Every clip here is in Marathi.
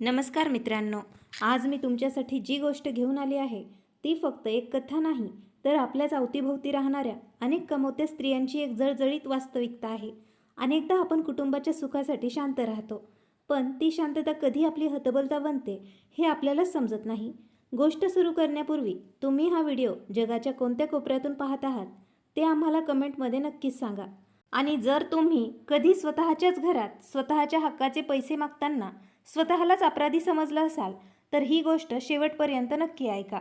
नमस्कार मित्रांनो, आज मी तुमच्यासाठी जी गोष्ट घेऊन आली आहे ती फक्त एक कथा नाही, तर आपल्याच अवतीभोवती राहणाऱ्या अनेक कमवत्या स्त्रियांची एक जळजळीत वास्तविकता आहे. अनेकदा आपण कुटुंबाच्या सुखासाठी शांत राहतो, पण ती शांतता कधी आपली हतबलता बनते हे आपल्यालाच समजत नाही. गोष्ट सुरू करण्यापूर्वी तुम्ही हा व्हिडिओ जगाच्या कोणत्या कोपऱ्यातून पाहत आहात ते आम्हाला कमेंटमध्ये नक्कीच सांगा. आणि जर तुम्ही कधी स्वतःच्याच घरात स्वतःच्या हक्काचे पैसे मागताना स्वतःलाच अपराधी समजलं असाल तर ही गोष्ट शेवटपर्यंत नक्की ऐका.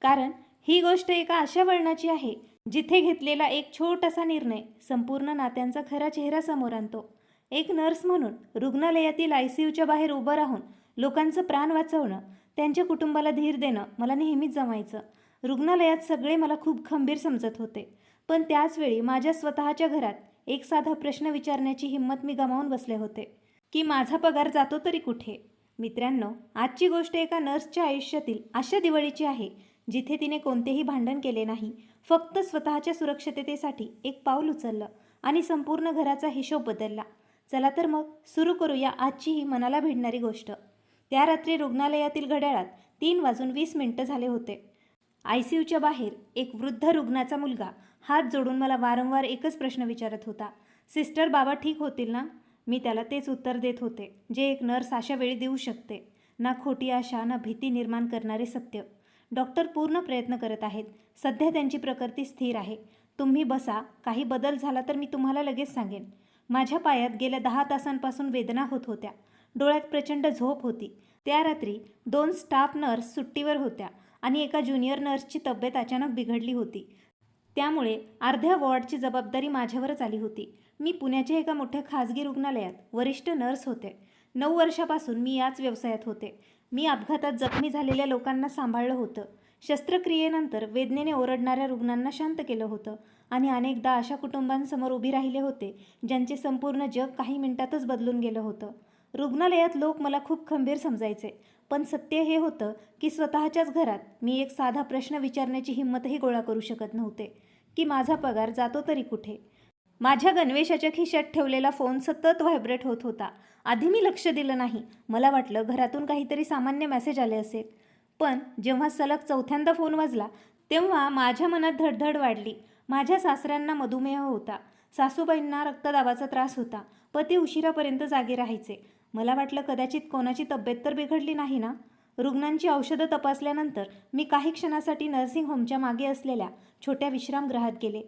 कारण ही गोष्ट एका अशा वळणाची आहे जिथे घेतलेला एक छोटासा निर्णय संपूर्ण नात्यांचा खरा चेहरा समोर आणतो. एक नर्स म्हणून रुग्णालयातील ICUच्या बाहेर उभं राहून लोकांचं प्राण वाचवणं, त्यांच्या कुटुंबाला धीर देणं मला नेहमीच जमायचं. रुग्णालयात सगळे मला खूप खंबीर समजत होते, पण त्याचवेळी माझ्या स्वतःच्या घरात एक साधा प्रश्न विचारण्याची हिंमत मी गमावून बसले होते की माझा पगार जातो तरी कुठे. मित्रांनो, आजची गोष्ट एका नर्सच्या आयुष्यातील अशा दिवाळीची आहे जिथे तिने कोणतेही भांडण केले नाही, फक्त स्वतःच्या सुरक्षिततेसाठी एक पाऊल उचललं आणि संपूर्ण घराचा हिशोब बदलला. चला तर मग सुरू करूया आजची ही मनाला भिडणारी गोष्ट. त्या रात्री रुग्णालयातील घड्याळात 3:20 झाले होते. ICUच्या बाहेर एक वृद्ध रुग्णाचा मुलगा हात जोडून मला वारंवार एकच प्रश्न विचारत होता, सिस्टर, बाबा ठीक होतील ना? मी त्याला तेच उत्तर देत होते जे एक नर्स अशा वेळी देऊ शकते. ना खोटी आशा, ना भीती निर्माण करणारे सत्य. डॉक्टर पूर्ण प्रयत्न करत आहेत. सध्या त्यांची प्रकृती स्थिर आहे. तुम्ही बसा, काही बदल झाला तर मी तुम्हाला लगेच सांगेन. माझ्या पायात गेल्या 10 तासांपासून वेदना होत होत्या. डोळ्यात प्रचंड झोप होती. त्या रात्री 2 स्टाफ नर्स सुट्टीवर होत्या आणि एका ज्युनियर नर्सची तब्येत अचानक बिघडली होती. त्यामुळे अर्ध्या वॉर्डची जबाबदारी माझ्यावरच आली होती. मी पुण्याच्या एका मोठ्या खाजगी रुग्णालयात वरिष्ठ नर्स होते. 9 वर्षापासून मी याच व्यवसायात होते. मी अपघातात जखमी झालेल्या लोकांना सांभाळलं होतं. शस्त्रक्रियेनंतर वेदनेने ओरडणाऱ्या रुग्णांना शांत केलं होतं आणि अनेकदा अशा कुटुंबांसमोर उभी राहिले होते ज्यांचे संपूर्ण जग काही मिनिटातच बदलून गेलं होतं. रुग्णालयात लोक मला खूप खंबीर समजायचे, पण सत्य हे होतं की स्वतःच्याच घरात मी एक साधा प्रश्न विचारण्याची हिंमतही गोळा करू शकत नव्हते की माझा पगार जातो तरी कुठे. माझ्या गणवेशाच्या खिशात ठेवलेला फोन सतत व्हायब्रेट होत होता. आधी मी लक्ष दिलं नाही. मला वाटलं घरातून काहीतरी सामान्य मेसेज आले असेल. पण जेव्हा सलग 4थ्यांदा फोन वाजला तेव्हा माझ्या मनात धडधड वाढली. माझ्या सासऱ्यांना मधुमेह होता, सासूबाईंना रक्तदाबाचा त्रास होता, पती उशिरापर्यंत जागे राहायचे. मला वाटलं कदाचित कोणाची तब्येत तर बिघडली नाही ना. रुग्णांची औषधं तपासल्यानंतर मी काही क्षणासाठी नर्सिंग होमच्या मागे असलेल्या छोट्या विश्रामगृहात गेले.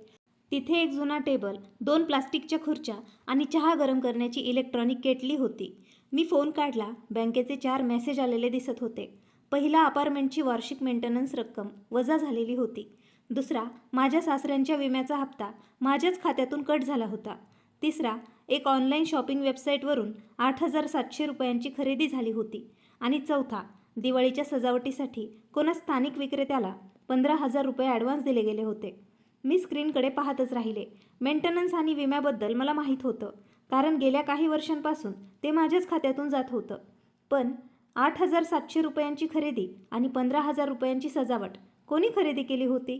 तिथे एक जुना टेबल, 2 प्लास्टिकच्या खुर्च्या आणि चहा गरम करण्याची इलेक्ट्रॉनिक केटली होती. मी फोन काढला. बँकेचे 4 मेसेज आलेले दिसत होते. पहिला, अपार्टमेंटची वार्षिक मेंटेनन्स रक्कम वजा झालेली होती. दुसरा, माझ्या सासऱ्यांच्या विम्याचा हप्ता माझ्याच खात्यातून कट झाला होता. तिसरा, एक ऑनलाईन शॉपिंग वेबसाईटवरून 8,700 रुपयांची खरेदी झाली होती. आणि चौथा, दिवाळीच्या सजावटीसाठी कोणा स्थानिक विक्रेत्याला 15,000 रुपये ॲडव्हान्स दिले गेले होते. मी स्क्रीनकडे पाहतच राहिले. मेंटेनन्स आणि विम्याबद्दल मला माहीत होतं, कारण गेल्या काही वर्षांपासून ते माझ्याच खात्यातून जात होतं. पण 8,700 रुपयांची खरेदी आणि 15,000 रुपयांची सजावट कोणी खरेदी केली होती?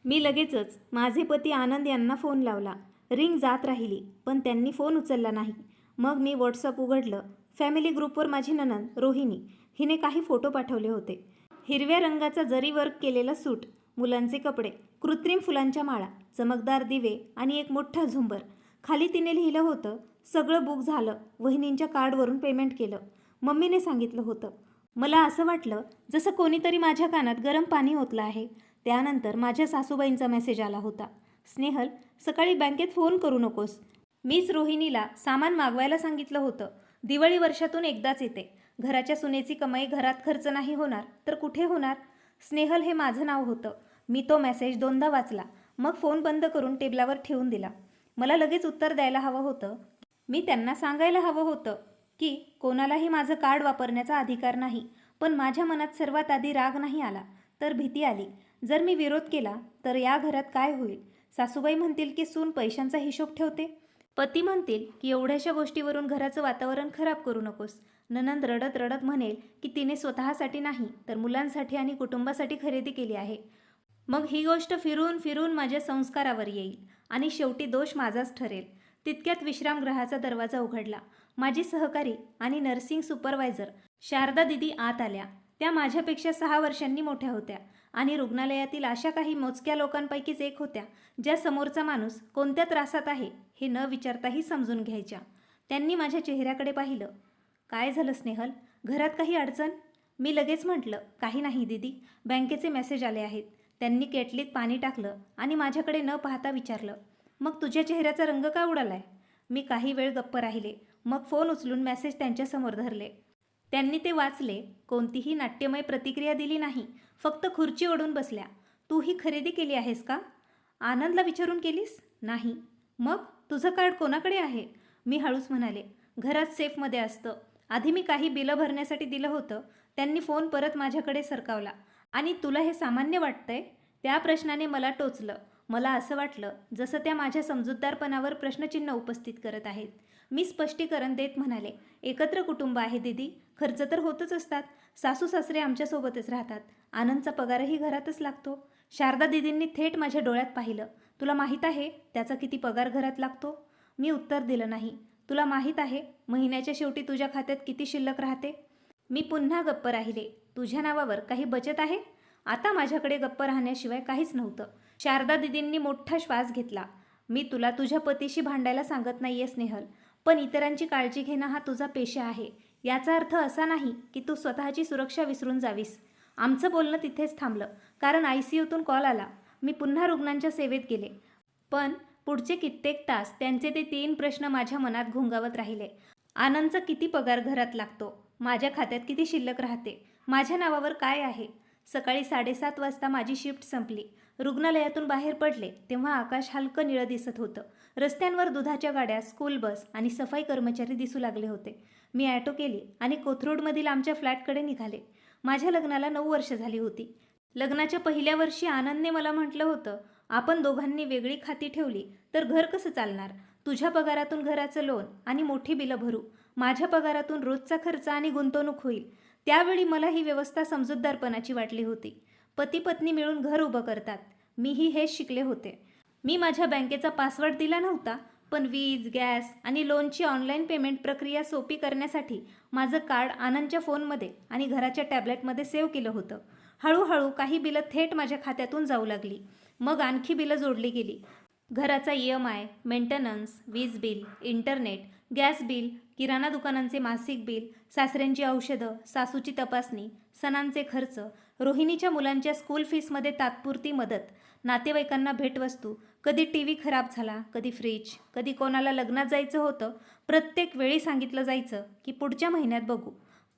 मी लगेचच माझे पती आनंद यांना फोन लावला. रिंग जात राहिली, पण त्यांनी फोन उचलला नाही. मग मी व्हॉट्सअप उघडलं. फॅमिली ग्रुपवर माझी नणंद रोहिणी हिने काही फोटो पाठवले होते. हिरव्या रंगाचा जरी वर्क केलेला सूट, मुलांचे कपडे, कृत्रिम फुलांच्या माळा, चमकदार दिवे आणि एक मोठा झुंबर. खाली तिने लिहिलं होतं, सगळं बुक झालं, वहिनींच्या कार्डवरून पेमेंट केलं. मम्मीने सांगितलं होतं. मला असं वाटलं जसं कोणीतरी माझ्या कानात गरम पाणी ओतलं आहे. त्यानंतर माझ्या सासूबाईंचा मेसेज आला होता, स्नेहल, सकाळी बँकेत फोन करू नकोस. मीच रोहिणीला सामान मागवायला सांगितलं होतं. दिवाळी वर्षातून एकदाच येते. घराच्या सुनेची कमाई घरात खर्च नाही होणार तर कुठे होणार? स्नेहल हे माझं नाव होतं. मी तो मेसेज 2दा वाचला, मग फोन बंद करून टेबलावर ठेवून दिला. मला लगेच उत्तर द्यायला हवं होतं. मी त्यांना सांगायला हवं होतं की कोणालाही माझं कार्ड वापरण्याचा अधिकार नाही. पण माझ्या मनात सर्वात आधी राग नाही आला, तर भीती आली. जर मी विरोध केला तर या घरात काय होईल? सासूबाई म्हणतील की सून पैशांचा हिशोब ठेवते. पती म्हणतील की एवढ्याशा गोष्टीवरून घराचं वातावरण खराब करू नकोस. नणंद रडत रडत म्हणेल की तिने स्वतःसाठी नाही तर मुलांसाठी आणि कुटुंबासाठी खरेदी केली आहे. मग ही गोष्ट फिरून फिरून माझ्या संस्कारावर येईल आणि शेवटी दोष माझाच ठरेल. तितक्यात विश्रामगृहाचा दरवाजा उघडला. माझी सहकारी आणि नर्सिंग सुपरवायझर शारदा दिदी आत आल्या. त्या माझ्यापेक्षा 6 वर्षांनी मोठ्या होत्या आणि रुग्णालयातील अशा काही मोजक्या लोकांपैकीच एक होत्या ज्या समोरचा माणूस कोणत्या त्रासात आहे हे न विचारताही समजून घ्यायच्या. त्यांनी माझ्या चेहऱ्याकडे पाहिलं. काय झालं स्नेहल? घरात काही अडचण? मी लगेच म्हटलं, काही नाही दीदी, बँकेचे मेसेज आले आहेत. त्यांनी केटलीत पाणी टाकलं आणि माझ्याकडे न पाहता विचारलं, मग तुझ्या चेहऱ्याचा रंग का उडालाय? मी काही वेळ गप्प राहिले. मग फोन उचलून मेसेज त्यांच्यासमोर धरले. त्यांनी ते वाचले. कोणतीही नाट्यमय प्रतिक्रिया दिली नाही. फक्त खुर्ची ओढून बसल्या. तू ही खरेदी केली आहेस का? आनंदला विचारून केलीस? नाही. मग तुझं कार्ड कोणाकडे आहे? मी हळूच म्हणाले, घरात सेफमध्ये असतं. आधी मी काही बिलं भरण्यासाठी दिलं होतं. त्यांनी फोन परत माझ्याकडे सरकावला. आणि तुला हे सामान्य वाटतंय? त्या प्रश्नाने मला टोचलं. मला असं वाटलं जसं त्या माझ्या समजूतदारपणावर प्रश्नचिन्ह उपस्थित करत आहेत. मी स्पष्टीकरण देत म्हणाले, एकत्र कुटुंब आहे दीदी, खर्च तर होतच असतात. सासू सासरे आमच्यासोबतच राहतात. आनंदचा पगारही घरातच लागतो. शारदा दीदींनी थेट माझ्या डोळ्यात पाहिलं. तुला माहीत आहे त्याचा किती पगार घरात लागतो? मी उत्तर दिलं नाही. तुला माहीत आहे महिन्याच्या शेवटी तुझ्या खात्यात किती शिल्लक राहते? मी पुन्हा गप्प राहिले. तुझ्या नावावर काही बचत आहे? आता माझ्याकडे गप्प राहण्याशिवाय काहीच नव्हतं. शारदा दीदींनी मोठा श्वास घेतला. मी तुला तुझ्या पतीशी भांडायला सांगत नाहीये स्नेहल, पण इतरांची काळजी घेणं हा तुझा पेशा आहे. याचा अर्थ असा नाही की तू स्वतःची सुरक्षा विसरून जावीस. आमचं बोलणं तिथेच थांबलं, कारण ICUतून कॉल आला. मी पुन्हा रुग्णांच्या सेवेत गेले. पण पुढचे कित्येक तास त्यांचे ते 3 प्रश्न माझ्या मनात घोंगावत राहिले. आनंदचा किती पगार घरात लागतो? माझ्या खात्यात किती शिल्लक राहते? माझ्या नावावर काय आहे? सकाळी 7:30 वाजता माझी शिफ्ट संपली. रुग्णालयातून बाहेर पडले तेव्हा आकाश हलकं निळं दिसत होतं. रस्त्यांवर दुधाच्या गाड्या, स्कूल बस आणि सफाई कर्मचारी दिसू लागले होते. मी ॲटो केली आणि कोथरूडमधील आमच्या फ्लॅटकडे निघाले. माझ्या लग्नाला 9 वर्ष झाली होती. लग्नाच्या पहिल्या वर्षी आनंदने मला म्हटलं होतं, आपण दोघांनी वेगळी खाती ठेवली तर घर कसं चालणार? तुझ्या पगारातून घराचं लोन आणि मोठी बिलं भरू. माझ्या पगारातून रोजचा खर्च आणि गुंतवणूक होईल. त्यावेळी मला ही व्यवस्था समजूतदारपणाची वाटली होती. पती पत्नी मिळून घर उभं करतात. मीही हेच शिकले होते. मी माझ्या बँकेचा पासवर्ड दिला नव्हता, पण वीज, गॅस आणि लोनची ऑनलाईन पेमेंट प्रक्रिया सोपी करण्यासाठी माझं कार्ड आनंदच्या फोनमध्ये आणि घराच्या टॅबलेटमध्ये सेव्ह केलं होतं. हळूहळू काही बिलं थेट माझ्या खात्यातून जाऊ लागली. मग आणखी बिलं जोडली गेली. घराचा EMI, मेंटेनन्स, वीज बिल, इंटरनेट, गॅस बिल, किराणा दुकानांचे मासिक बिल, सासऱ्यांची औषधं, सासूची तपासणी, सणांचे खर्च, रोहिणीच्या मुलांच्या स्कूल फीसमध्ये तात्पुरती मदत, नातेवाईकांना भेटवस्तू, कधी TV खराब झाला, कधी फ्रीज, कधी कोणाला लग्नात जायचं होतं. प्रत्येक वेळी सांगितलं जायचं की पुढच्या महिन्यात बघू.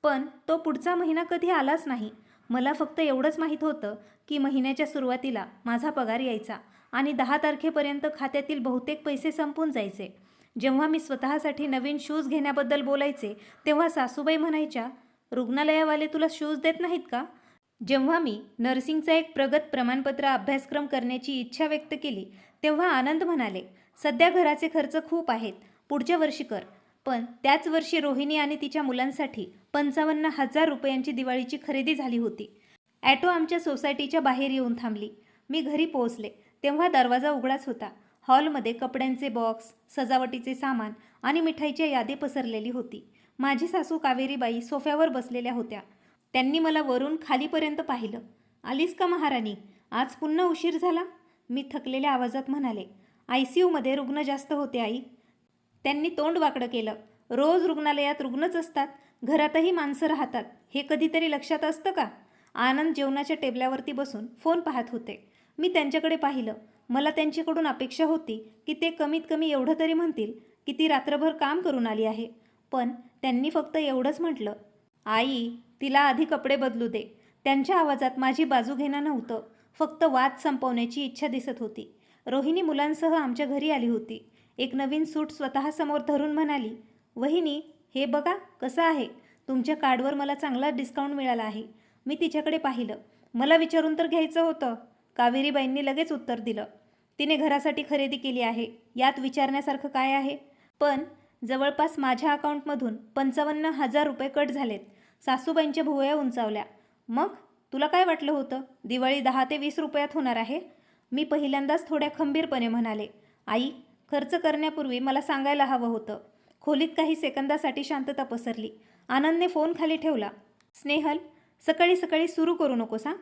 पण तो पुढचा महिना कधी आलाच नाही. मला फक्त एवढंच माहीत होतं की महिन्याच्या सुरुवातीला माझा पगार यायचा आणि 10 तारखेपर्यंत खात्यातील बहुतेक पैसे संपून जायचे. जेव्हा मी स्वतःसाठी नवीन शूज घेण्याबद्दल बोलायचे तेव्हा सासूबाई म्हणायच्या, रुग्णालयावाले तुला शूज देत नाहीत का? जेव्हा मी नर्सिंगचा एक प्रगत प्रमाणपत्र अभ्यासक्रम करण्याची इच्छा व्यक्त केली तेव्हा आनंद म्हणाले, सध्या घराचे खर्च खूप आहेत, पुढच्या वर्षी कर. पण त्याच वर्षी रोहिणी आणि तिच्या मुलांसाठी 55,000 रुपयांची दिवाळीची खरेदी झाली होती. ॲटो आमच्या सोसायटीच्या बाहेर येऊन थांबली. मी घरी पोहोचले तेव्हा दरवाजा उघडाच होता. हॉलमध्ये कपड्यांचे बॉक्स, सजावटीचे सामान आणि मिठाईची यादी पसरलेली होती. माझी सासू कावेरीबाई सोफ्यावर बसलेल्या होत्या. त्यांनी मला वरून खालीपर्यंत पाहिलं. आलीस का महाराणी? आज पुन्हा उशीर झाला? मी थकलेल्या आवाजात म्हणाले. ICUमध्ये रुग्ण जास्त होते आई. त्यांनी तोंड वाकडं केलं. रोज रुग्णालयात रुग्णच असतात, घरातही माणसं राहतात, हे कधीतरी लक्षात असतं का? आनंद जेवणाच्या टेबलावरती बसून फोन पाहत होते. मी त्यांच्याकडे पाहिलं. मला त्यांच्याकडून अपेक्षा होती की ते कमीत कमी एवढं तरी म्हणतील की ती रात्रभर काम करून आली आहे. पण त्यांनी फक्त एवढंच म्हटलं, आई तिला आधी कपडे बदलू दे. त्यांच्या आवाजात माझी बाजू घेणं नव्हतं, फक्त वाद संपवण्याची इच्छा दिसत होती. रोहिणी मुलांसह आमच्या घरी आली होती. एक नवीन सूट स्वतःसमोर धरून म्हणाली, वहिनी हे बघा कसं आहे, तुमच्या कार्डवर मला चांगला डिस्काउंट मिळाला आहे. मी तिच्याकडे पाहिलं. मला विचारून तर घ्यायचं होतं. कावेरीबाईंनी लगेच उत्तर दिलं, तिने घरासाठी खरेदी केली आहे, यात विचारण्यासारखं काय आहे? पण जवळपास माझ्या अकाउंटमधून 55,000 रुपये कट झालेत. सासूबाईंच्या भुवया उंचावल्या. मग तुला काय वाटलं होतं दिवाळी 10 ते 20 रुपयात होणार आहे? मी पहिल्यांदाच थोड्या खंबीरपणे म्हणाले, आई खर्च करण्यापूर्वी मला सांगायला हवं होतं. खोलीत काही सेकंदासाठी शांतता पसरली. आनंदने फोन खाली ठेवला. स्नेहल, सकाळी सकाळी सुरू करू नकोस हां.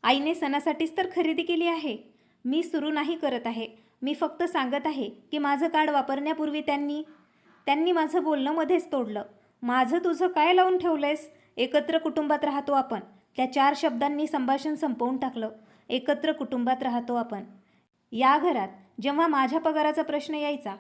आईने सणासाठीच तर खरेदी केली आहे. मी सुरू नाही करत आहे. मी फक्त सांगत आहे की माझं कार्ड वापरण्यापूर्वी त्यांनी माझं बोलणं मध्येच तोडलं. माझं तुझं काय लावून ठेवलंयस? एकत्र कुटुंबात राहतो आपण. त्या 4 शब्दांनी संभाषण संपवून टाकलं. एकत्र कुटुंबात राहतो आपण. या घरात जेव्हा माझ्या पगाराचा प्रश्न यायचा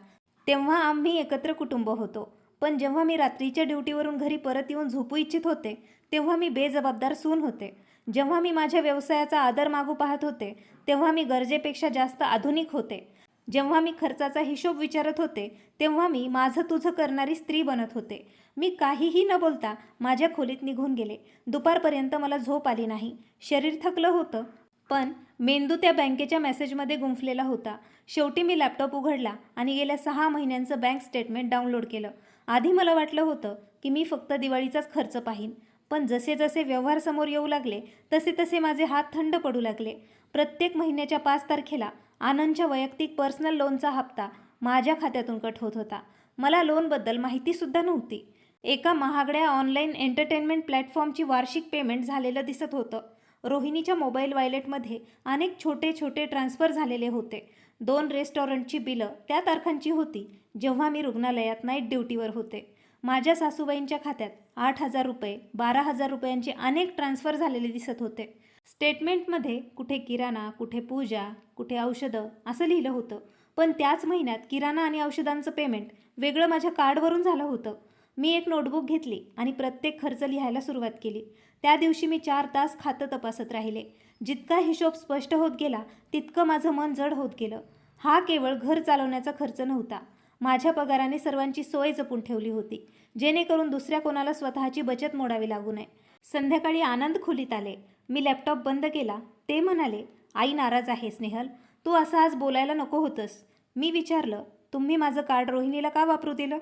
तेव्हा आम्ही एकत्र कुटुंब होतो. पण जेव्हा मी रात्रीच्या ड्युटीवरून घरी परत येऊन झोपू इच्छित होते तेव्हा मी बेजबाबदार सून होते. जेव्हा मी माझ्या व्यवसायाचा आदर मागू पाहत होते तेव्हा मी गरजेपेक्षा जास्त आधुनिक होते. जेव्हा मी खर्चाचा हिशोब विचारत होते तेव्हा मी माझं तुझं करणारी स्त्री बनत होते. मी काहीही न बोलता माझ्या खोलीत निघून गेले. दुपारपर्यंत मला झोप आली नाही. शरीर थकलं होतं, पण मेंदू त्या बँकेच्या मेसेजमध्ये गुंफलेला होता. शेवटी मी लॅपटॉप उघडला आणि गेल्या 6 महिन्यांचं बँक स्टेटमेंट डाउनलोड केलं. आधी मला वाटलं होतं की मी फक्त दिवाळीचाच खर्च पाहीन, पण जसे जसे व्यवहार समोर येऊ लागले तसे तसे माझे हात थंड पडू लागले. प्रत्येक महिन्याच्या 5 तारखेला आनंदच्या वैयक्तिक पर्सनल लोनचा हप्ता माझ्या खात्यातून कट होत होता. मला लोनबद्दल माहितीसुद्धा नव्हती. एका महागड्या ऑनलाईन एंटरटेनमेंट प्लॅटफॉर्मची वार्षिक पेमेंट झालेलं दिसत होतं. रोहिणीच्या मोबाईल वॉलेटमध्ये अनेक छोटे छोटे ट्रान्सफर झालेले होते. 2 रेस्टॉरंटची बिलं त्या तारखांची होती जेव्हा मी रुग्णालयात नाईट ड्युटीवर होते. माझ्या सासूबाईंच्या खात्यात 8,000 रुपये, 12,000 रुपयांचे अनेक ट्रान्सफर झालेले दिसत होते. स्टेटमेंटमध्ये कुठे किराणा, कुठे पूजा, कुठे औषधं असं लिहिलं होतं. पण त्याच महिन्यात किराणा आणि औषधांचं पेमेंट वेगळं माझ्या कार्डवरून झालं होतं. मी एक नोटबुक घेतली आणि प्रत्येक खर्च लिहायला सुरुवात केली. त्या दिवशी मी 4 तास खातं तपासत राहिले. जितका हिशोब स्पष्ट होत गेला तितकं माझं मन जड होत गेलं. हा केवळ घर चालवण्याचा खर्च नव्हता. माझ्या पगाराने सर्वांची सोय जपून ठेवली होती, जेणेकरून दुसऱ्या कोणाला स्वतःची बचत मोडावी लागू नये. संध्याकाळी आनंद खोलीत आले. मी लॅपटॉप बंद केला. ते म्हणाले, आई नाराज आहे स्नेहल, तू असं आज बोलायला नको होतंस. मी विचारलं, तुम्ही माझं कार्ड रोहिणीला का वापरू दिलं?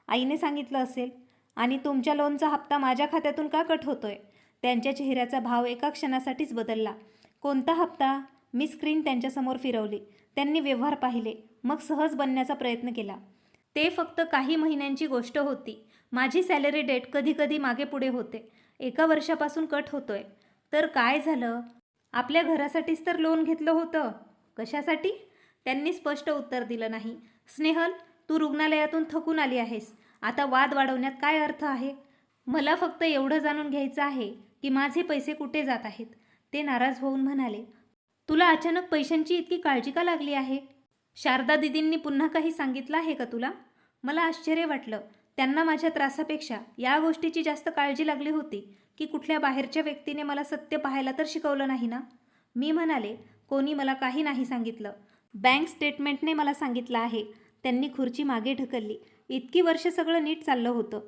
आईने सांगितलं असेल. आणि तुमच्या लोनचा हप्ता माझ्या खात्यातून का कट होतोय? त्यांच्या चेहऱ्याचा भाव एका क्षणासाठीच बदलला. कोणता हप्ता? मी स्क्रीन त्यांच्यासमोर फिरवली. त्यांनी व्यवहार पाहिले, मग सहज बनण्याचा प्रयत्न केला. ते फक्त काही महिन्यांची गोष्ट होती. माझी सॅलरी डेट कधी कधी मागे पुढे होते. 1 वर्षापासून कट होतोय. तर काय झालं? आपल्या घरासाठीच तर लोन घेतलं होतं. कशासाठी? त्यांनी स्पष्ट उत्तर दिलं नाही. स्नेहल, तू रुग्णालयातून थकून आली आहेस. आता वाद वाढवण्यात काय अर्थ आहे? मला फक्त एवढं जाणून घ्यायचं आहे की माझे पैसे कुठे जात आहेत. ते नाराज होऊन म्हणाले, तुला अचानक पैशांची इतकी काळजी का लागली आहे? शारदा दीदींनी पुन्हा काही सांगितलं आहे का तुला? मला आश्चर्य वाटलं. त्यांना माझ्या त्रासापेक्षा या गोष्टीची जास्त काळजी लागली होती की कुठल्या बाहेरच्या व्यक्तीने मला सत्य पाहायला तर शिकवलं नाही ना? मी म्हणाले, कोणी मला काही नाही सांगितलं. बँक स्टेटमेंटने मला सांगितलं आहे. त्यांनी खुर्ची मागे ढकलली. इतकी वर्ष सगळं नीट चाललं होतं.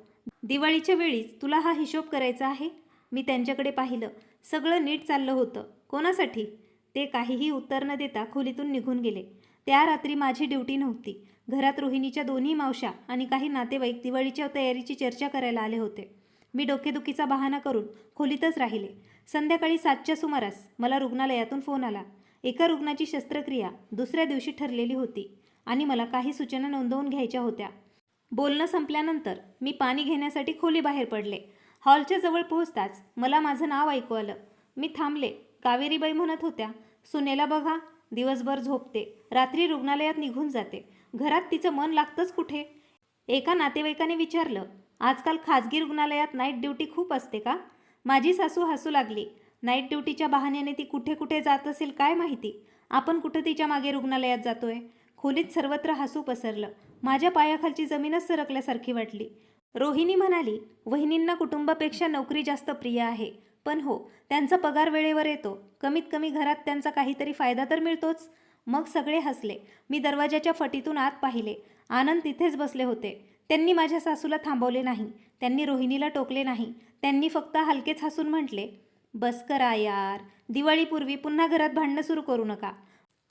दिवाळीच्या वेळीच तुला हा हिशोब करायचा आहे? मी त्यांच्याकडे पाहिलं. सगळं नीट चाललं होतं. कोणासाठी? ते काहीही उत्तर न देता खोलीतून निघून गेले. त्या रात्री माझी ड्युटी नव्हती. घरात रोहिणीच्या 2 मावश्या आणि काही नातेवाईक दिवाळीच्या तयारीची चर्चा करायला आले होते. मी डोकेदुखीचा बहाणा करून खोलीतच राहिले. संध्याकाळी 7च्या सुमारास मला रुग्णालयातून फोन आला. एका रुग्णाची शस्त्रक्रिया दुसऱ्या दिवशी ठरलेली होती आणि मला काही सूचना नोंदवून घ्यायच्या होत्या. बोलणं संपल्यानंतर मी पाणी घेण्यासाठी खोलीबाहेर पडले. हॉलच्या जवळ पोहोचताच मला माझं नाव ऐकू आलं. मी थांबले. कावेरीबाई म्हणत होत्या, सुनेला बघा, दिवसभर झोपते, रात्री रुग्णालयात निघून जाते. घरात तिचं मन लागतंच कुठे? एका नातेवाईकाने विचारलं, आजकाल खाजगी रुग्णालयात नाईट ड्युटी खूप असते का? माझी सासू हसू लागली. नाईट ड्युटीच्या बहाण्याने ती कुठे कुठे जात असेल काय माहिती. आपण कुठं तिच्या मागे रुग्णालयात जातोय? खोलीत सर्वत्र हसू पसरलं. माझ्या पायाखालची जमीनच सरकल्यासारखी वाटली. रोहिणी म्हणाली, वहिनींना कुटुंबापेक्षा नोकरी जास्त प्रिय आहे. पण हो, त्यांचा पगार वेळेवर येतो. कमीत कमी घरात त्यांचा काहीतरी फायदा तर मिळतोच. मग सगळे हसले. मी दरवाजाच्या फटीतून आत पाहिले. आनंद तिथेच बसले होते. त्यांनी माझ्या सासूला थांबवले नाही. त्यांनी रोहिणीला टोकले नाही. त्यांनी फक्त हलकेच हसून म्हटले, बस करा यार, दिवाळीपूर्वी पुन्हा घरात भांडणं सुरू करू नका.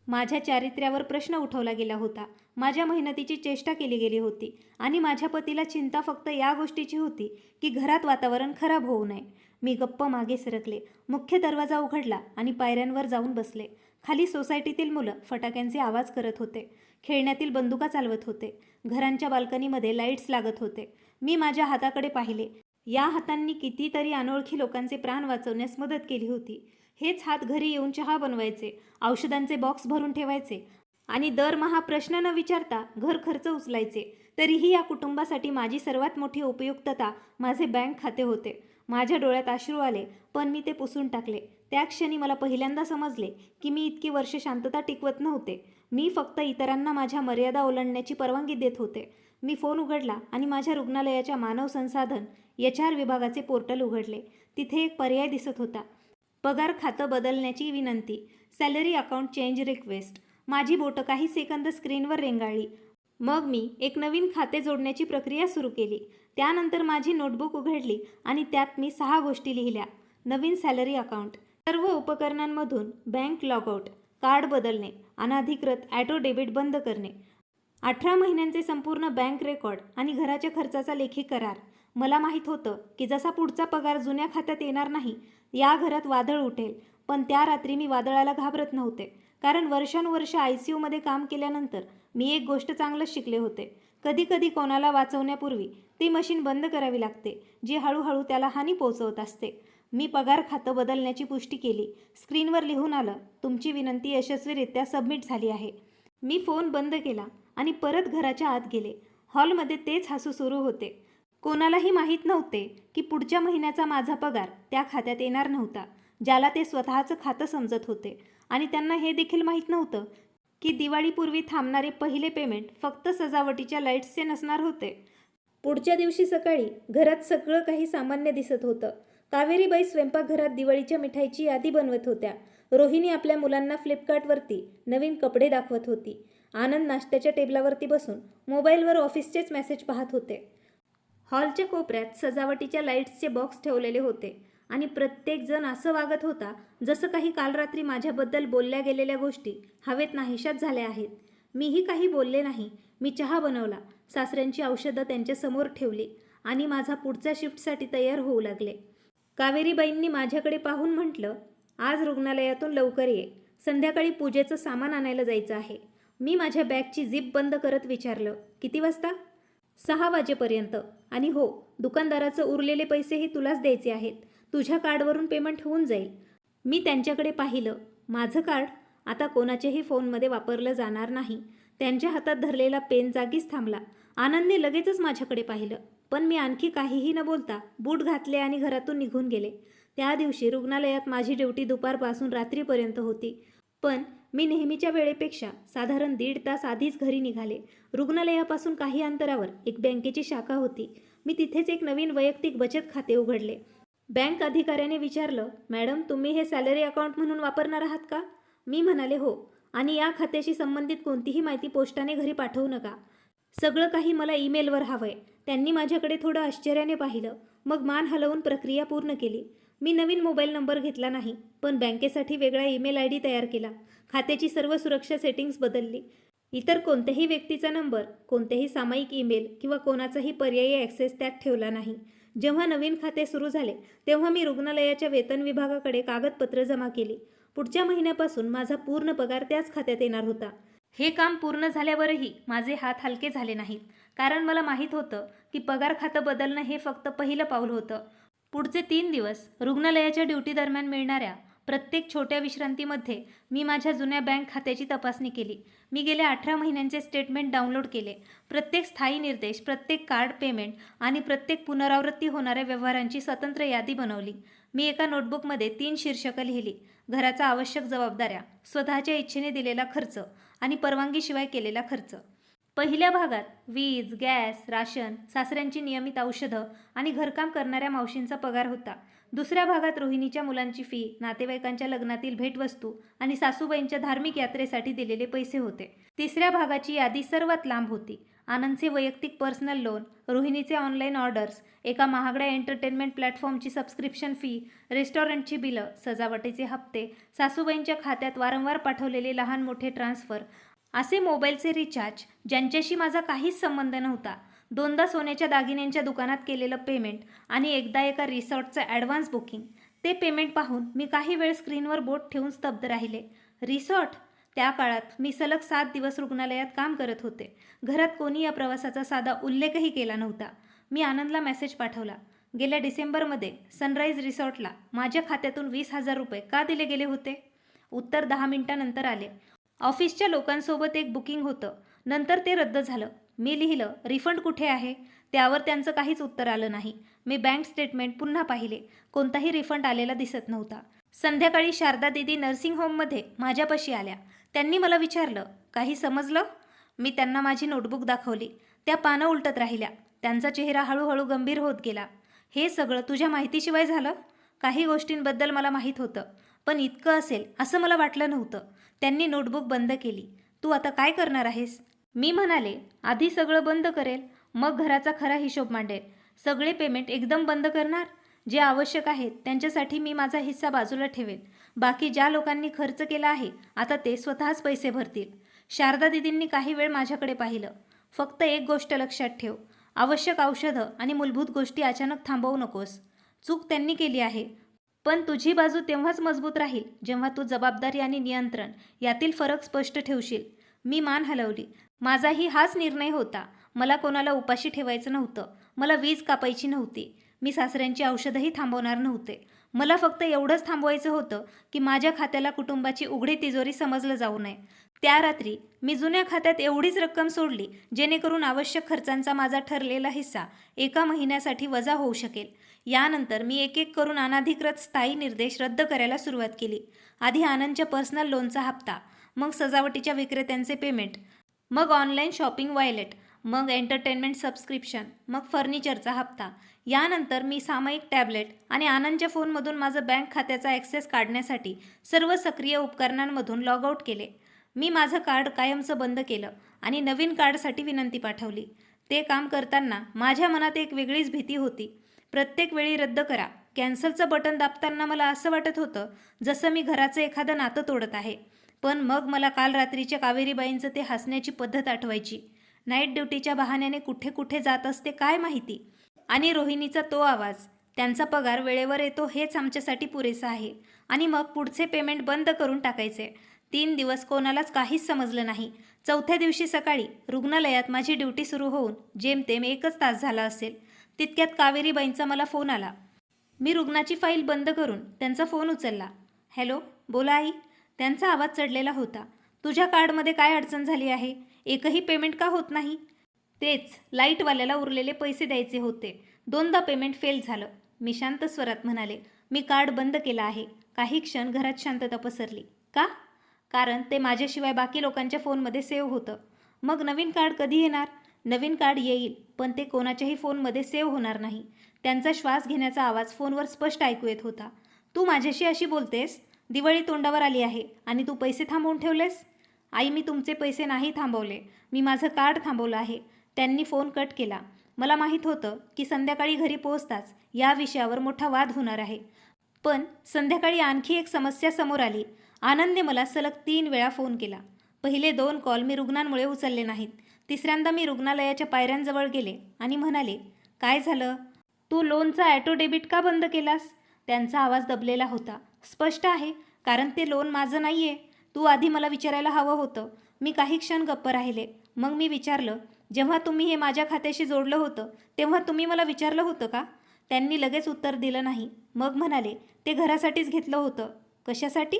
माझ्या चारित्र्यावर प्रश्न उठवला गेला होता. माझ्या मेहनतीची चेष्टा केली गेली होती आणि माझ्या पतीला चिंता फक्त या गोष्टीची होती की घरात वातावरण खराब होऊ नये. मी गप्प मागे सरकले. मुख्य दरवाजा उघडला आणि पायऱ्यांवर जाऊन बसले. खाली सोसायटीतील मुलं फटाक्यांचे आवाज करत होते. खेळण्यातील बंदुका चालवत होते. घरांच्या बाल्कनीमध्ये लाईट्स लागत होते. मी माझ्या हाताकडे पाहिले. या हातांनी कितीतरी अनोळखी लोकांचे प्राण वाचवण्यास मदत केली होती. हेच हात घरी येऊन चहा बनवायचे, औषधांचे बॉक्स भरून ठेवायचे आणि दरमहा प्रश्न न विचारता घर खर्च उचलायचे. तरीही या कुटुंबासाठी माझी सर्वात मोठी उपयुक्तता माझे बँक खाते होते. माझ्या डोळ्यात अश्रू आले, पण मी ते पुसून टाकले. त्या क्षणी मला पहिल्यांदा समजले की मी इतकी वर्ष शांतता टिकवत नव्हते. मी फक्त इतरांना माझ्या मर्यादा ओलांडण्याची परवानगी देत होते. मी फोन उघडला आणि माझ्या रुग्णालयाच्या मानव संसाधन HR विभागाचे पोर्टल उघडले. तिथे एक पर्याय दिसत होता. पगार खातं बदलण्याची विनंती, सॅलरी अकाउंट चेंज रिक्वेस्ट. माझी बोटं काही सेकंद स्क्रीनवर रेंगाळली. मग मी एक नवीन खाते जोडण्याची प्रक्रिया सुरू केली. त्यानंतर माझी नोटबुक उघडली आणि त्यात मी 6 गोष्टी लिहिल्या. नवीन सॅलरी अकाउंट, सर्व उपकरणांमधून बँक लॉगआउट, कार्ड बदलणे, अनधिकृत ॲटो डेबिट बंद करणे, 18 महिन्यांचे संपूर्ण बँक रेकॉर्ड आणि घराच्या खर्चाचा लेखी करार. मला माहीत होतं की जसा पुढचा पगार जुन्या खात्यात येणार नाही, या घरात वादळ उठेल. पण त्या रात्री मी वादळाला घाबरत नव्हते, कारण वर्षानुवर्ष ICUमध्ये काम केल्यानंतर मी एक गोष्ट चांगलंच शिकले होते. कधीकधी कोणाला वाचवण्यापूर्वी ती मशीन बंद करावी लागते, जी हळूहळू त्याला हानी पोहोचवत असते. मी पगार खातं बदलण्याची पुष्टी केली. स्क्रीनवर लिहून आलं, तुमची विनंती यशस्वीरित्या सबमिट झाली आहे. मी फोन बंद केला आणि परत घराच्या आत गेले. हॉलमध्ये तेच हसू सुरू होते. कोणालाही माहीत नव्हते की पुढच्या महिन्याचा माझा पगार त्या खात्यात येणार नव्हता, ज्याला ते स्वतःचं खातं समजत होते. आणि त्यांना हे देखील माहीत नव्हतं की दिवाळीपूर्वी थांबणारे पहिले पेमेंट फक्त सजावटीच्या लाईट्सचे नसणार होते. पुढच्या दिवशी सकाळी घरात सगळं काही सामान्य दिसत होतं. कावेरीबाई स्वयंपाकघरात दिवाळीच्या मिठाईची यादी बनवत होत्या. रोहिणी आपल्या मुलांना फ्लिपकार्टवरती नवीन कपडे दाखवत होती. आनंद नाश्त्याच्या टेबलावरती बसून मोबाईलवर ऑफिसचेच मेसेज पाहत होते. हॉलच्या कोपऱ्यात सजावटीच्या लाईट्सचे बॉक्स ठेवलेले होते आणि प्रत्येकजण असं वागत होता जसं काही काल रात्री माझ्याबद्दल बोलल्या गेलेल्या गोष्टी हवेत नाहीशाच झाल्या आहेत. मीही काही बोलले नाही. मी चहा बनवला, सासऱ्यांची औषधं त्यांच्यासमोर ठेवली आणि माझा पुढच्या शिफ्टसाठी तयार होऊ लागले. कावेरीबाईंनी माझ्याकडे पाहून म्हटलं, आज रुग्णालयातून लवकर ये, संध्याकाळी पूजेचं सामान आणायला जायचं आहे. मी माझ्या बॅगची झिप बंद करत विचारलं, किती वाजता? 6 वाजेपर्यंत. आणि हो, दुकानदाराचं उरलेले पैसेही तुलाच द्यायचे आहेत. तुझ्या कार्डवरून पेमेंट होऊन जाईल. मी त्यांच्याकडे पाहिलं. माझं कार्ड आता कोणाच्याही फोनमध्ये वापरलं जाणार नाही. त्यांच्या हातात धरलेला पेन जागीच थांबला. आनंदने लगेचच माझ्याकडे पाहिलं, पण मी आणखी काहीही न बोलता बूट घातले आणि घरातून निघून गेले. त्या दिवशी रुग्णालयात माझी ड्युटी दुपारपासून रात्रीपर्यंत होती, पण मी नेहमीच्या वेळेपेक्षा साधारण 1.5 तास आधीच घरी निघाले. रुग्णालयापासून काही अंतरावर एक बँकेची शाखा होती. मी तिथेच एक नवीन वैयक्तिक बचत खाते उघडले. बँक अधिकाऱ्याने विचारलं, मॅडम, तुम्ही हे सॅलरी अकाउंट म्हणून वापरणार आहात का? मी म्हणाले, हो, आणि या खात्याशी संबंधित कोणतीही माहिती पोस्टाने घरी पाठवू नका. सगळं काही मला ईमेलवर हवंय. त्यांनी माझ्याकडे थोडं आश्चर्याने पाहिलं, मग मान हलवून प्रक्रिया पूर्ण केली. मी नवीन मोबाईल नंबर घेतला नाही, पण बँकेसाठी वेगळा ईमेल ID तयार केला. खात्याची सर्व सुरक्षा सेटिंग्स बदलली. इतर कोणत्याही व्यक्तीचा नंबर, कोणतेही सामायिक ईमेल किंवा कोणाचाही पर्यायी ॲक्सेस त्यात ठेवला नाही. जेव्हा नवीन खाते सुरू झाले तेव्हा मी रुग्णालयाच्या वेतन विभागाकडे कागदपत्र जमा केली. पुढच्या महिन्यापासून माझा पूर्ण पगार त्याच खात्यात येणार होता. हे काम पूर्ण झाल्यावरही माझे हात हलके झाले नाहीत, कारण मला माहीत होतं की पगार खातं बदलणं हे फक्त पहिलं पाऊल होतं. पुढचे 3 दिवस रुग्णालयाच्या ड्युटी दरम्यान मिळणाऱ्या प्रत्येक छोट्या विश्रांतीमध्ये मी माझ्या जुन्या बँक खात्याची तपासणी केली. मी गेल्या 18 महिन्यांचे स्टेटमेंट डाउनलोड केले. प्रत्येक स्थायी निर्देश, प्रत्येक कार्ड पेमेंट आणि प्रत्येक पुनरावृत्ती होणाऱ्या व्यवहारांची स्वतंत्र यादी बनवली. मी एका नोटबुकमध्ये 3 शीर्षकं लिहिली: घराचा आवश्यक जबाबदाऱ्या, स्वतःच्या इच्छेने दिलेला खर्च आणि परवानगीशिवाय केलेला खर्च. पहिल्या भागात वीज, गॅस, राशन, सासऱ्यांची नियमित औषधं आणि घरकाम करणाऱ्या मावशींचा पगार होता. दुसऱ्या भागात रोहिणीच्या मुलांची फी, नातेवाईकांच्या लग्नातील भेटवस्तू आणि सासूबाईंच्या धार्मिक यात्रेसाठी दिलेले पैसे होते. तिसऱ्या भागाची यादी सर्वात लांब होती: आनंदचे वैयक्तिक पर्सनल लोन, रोहिणीचे ऑनलाईन ऑर्डर्स, एका महागड्या एंटरटेनमेंट प्लॅटफॉर्मची सबस्क्रिप्शन फी, रेस्टॉरंटची बिलं, सजावटीचे हप्ते, सासूबाईंच्या खात्यात वारंवार पाठवलेले लहान मोठे ट्रान्सफर, असे मोबाईलचे रिचार्ज ज्यांच्याशी माझा काहीच संबंध नव्हता, 2दा सोन्याच्या दागिन्यांच्या दुकानात केलेलं पेमेंट आणि एकदा एका रिसॉर्टचं ॲडव्हान्स बुकिंग. ते पेमेंट पाहून मी काही वेळ स्क्रीनवर बोट ठेवून स्तब्ध राहिले. रिसॉर्ट? त्या काळात मी सलग 7 दिवस रुग्णालयात काम करत होते. घरात कोणी या प्रवासाचा साधा उल्लेखही केला नव्हता. मी आनंदला मेसेज पाठवला, गेल्या डिसेंबरमध्ये सनराईज रिसॉर्टला माझ्या खात्यातून 20,000 रुपये का दिले गेले होते? उत्तर 10 मिनिटांनंतर आले. ऑफिसच्या लोकांसोबत एक बुकिंग होतं, नंतर ते रद्द झालं. मी लिहिलं, रिफंड कुठे आहे? त्यावर त्यांचं काहीच उत्तर आलं नाही. मी बँक स्टेटमेंट पुन्हा पाहिले, कोणताही रिफंड आलेला दिसत नव्हता. संध्याकाळी शारदा दीदी नर्सिंग होममध्ये माझ्यापाशी आल्या. त्यांनी मला विचारलं, काही समजलं? मी त्यांना माझी नोटबुक दाखवली. त्या पानं उलटत राहिल्या. त्यांचा चेहरा हळूहळू गंभीर होत गेला. हे सगळं तुझ्या माहितीशिवाय झालं? काही गोष्टींबद्दल मला माहीत होतं, पण इतकं असेल असं मला वाटलं नव्हतं. त्यांनी नोटबुक बंद केली. तू आता काय करणार आहेस? मी म्हणाले, आधी सगळं बंद करेल, मग घराचा खरा हिशोब मांडेल. सगळे पेमेंट एकदम बंद करणार? जे आवश्यक आहेत त्यांच्यासाठी मी माझा हिस्सा बाजूला ठेवेल. बाकी ज्या लोकांनी खर्च केला आहे आता ते स्वतःच पैसे भरतील. शारदा दीदींनी काही वेळ माझ्याकडे पाहिलं. फक्त एक गोष्ट लक्षात ठेव, आवश्यक औषधं आणि मूलभूत गोष्टी अचानक थांबवू नकोस. चूक त्यांनी केली आहे, पण तुझी बाजू तेव्हाच मजबूत राहील जेव्हा तू जबाबदारी आणि नियंत्रण यातील फरक स्पष्ट ठेवशील. मी मान हलवली. माझाही हाच निर्णय होता. मला कोणाला उपाशी ठेवायचं नव्हतं. मला वीज कापायची नव्हती. मी सासऱ्यांची औषधंही थांबवणार नव्हते. मला फक्त एवढंच थांबवायचं होतं की माझ्या खात्याला कुटुंबाची उघडी तिजोरी समजलं जाऊ नये. त्या रात्री मी जुन्या खात्यात एवढीच रक्कम सोडली जेणेकरून आवश्यक खर्चांचा माझा ठरलेला हिस्सा एका महिन्यासाठी वजा होऊ शकेल. यानंतर मी एक एक करून अनधिकृत स्थायी निर्देश रद्द करायला सुरुवात केली. आधी आनंदच्या पर्सनल लोनचा हप्ता, मग सजावटीच्या विक्रेत्यांचे पेमेंट, मग ऑनलाईन शॉपिंग वॉलेट, मग एंटरटेनमेंट सबस्क्रिप्शन, मग फर्निचरचा हप्ता. यानंतर मी सामायिक टॅबलेट आणि आनंदच्या फोनमधून माझं बँक खात्याचा ॲक्सेस काढण्यासाठी सर्व सक्रिय उपकरणांमधून लॉग आऊट केले. मी माझं कार्ड कायमचं बंद केलं आणि नवीन कार्डसाठी विनंती पाठवली. ते काम करताना माझ्या मनात एक वेगळीच भीती होती. प्रत्येक वेळी रद्द करा, कॅन्सलचं बटन दाबताना मला असं वाटत होतं जसं मी घराचं एखादं नातं तोडत आहे. पण मग मला काल रात्रीच्या कावेरीबाईंचं ते हसण्याची पद्धत आठवायची. नाईट ड्युटीच्या बहाण्याने कुठे कुठे जात असते काय माहिती. आणि रोहिणीचा तो आवाज, त्यांचा पगार वेळेवर येतो हेच आमच्यासाठी पुरेसं आहे. आणि मग पुढचे पेमेंट बंद करून टाकायचे. 3 दिवस कोणालाच काहीच समजलं नाही. चौथ्या दिवशी सकाळी रुग्णालयात माझी ड्युटी सुरू होऊन जेमतेम 1 तास झाला असेल. तितक्यात कावेरीबाईंचा मला फोन आला. मी रुग्णाची फाईल बंद करून त्यांचा फोन उचलला. हॅलो, बोला आई. त्यांचा आवाज चढलेला होता. तुझ्या कार्डमध्ये काय अडचण झाली आहे? एकही पेमेंट का होत नाही? तेच, लाईटवाल्याला उरलेले पैसे द्यायचे होते. 2दा पेमेंट फेल झालं. मी शांत स्वरात म्हणाले. मी कार्ड बंद केलं आहे. काही क्षण घरात शांतता पसरली. का? कारण ते माझ्याशिवाय बाकी लोकांच्या फोनमध्ये सेव्ह होतं. मग नवीन कार्ड कधी येणार? नवीन कार्ड येईल, पण ते कोणाच्याही फोनमध्ये सेव्ह होणार नाही. त्यांचा श्वास घेण्याचा आवाज फोनवर स्पष्ट ऐकू येत होता. तू माझ्याशी अशी बोलतेस? दिवाळी तोंडावर आली आहे आणि तू पैसे थांबवून ठेवलेस? आई, मी तुमचे पैसे नाही थांबवले. मी माझं कार्ड थांबवलं आहे. त्यांनी फोन कट केला. मला माहीत होतं की संध्याकाळी घरी पोहोचताच या विषयावर मोठा वाद होणार आहे. पण संध्याकाळी आणखी एक समस्या समोर आली. आनंदने मला सलग 3 वेळा फोन केला. पहिले 2 कॉल मी रुग्णांमुळे उचलले नाहीत. तिसऱ्यांदा मी रुग्णालयाच्या पायऱ्यांजवळ गेले आणि म्हणाले, काय झालं? तू लोनचा ॲटो डेबिट का बंद केलास? त्यांचा आवाज दबलेला होता. स्पष्ट आहे, कारण ते लोन माझं नाही आहे. तू आधी मला विचारायला हवं होतं. मी काही क्षण गप्प राहिले. मग मी विचारलं, जेव्हा तुम्ही हे माझ्या खात्याशी जोडलं होतं तेव्हा तुम्ही मला विचारलं होतं का? त्यांनी लगेच उत्तर दिलं नाही. मग म्हणाले, ते घरासाठीच घेतलं होतं. कशासाठी?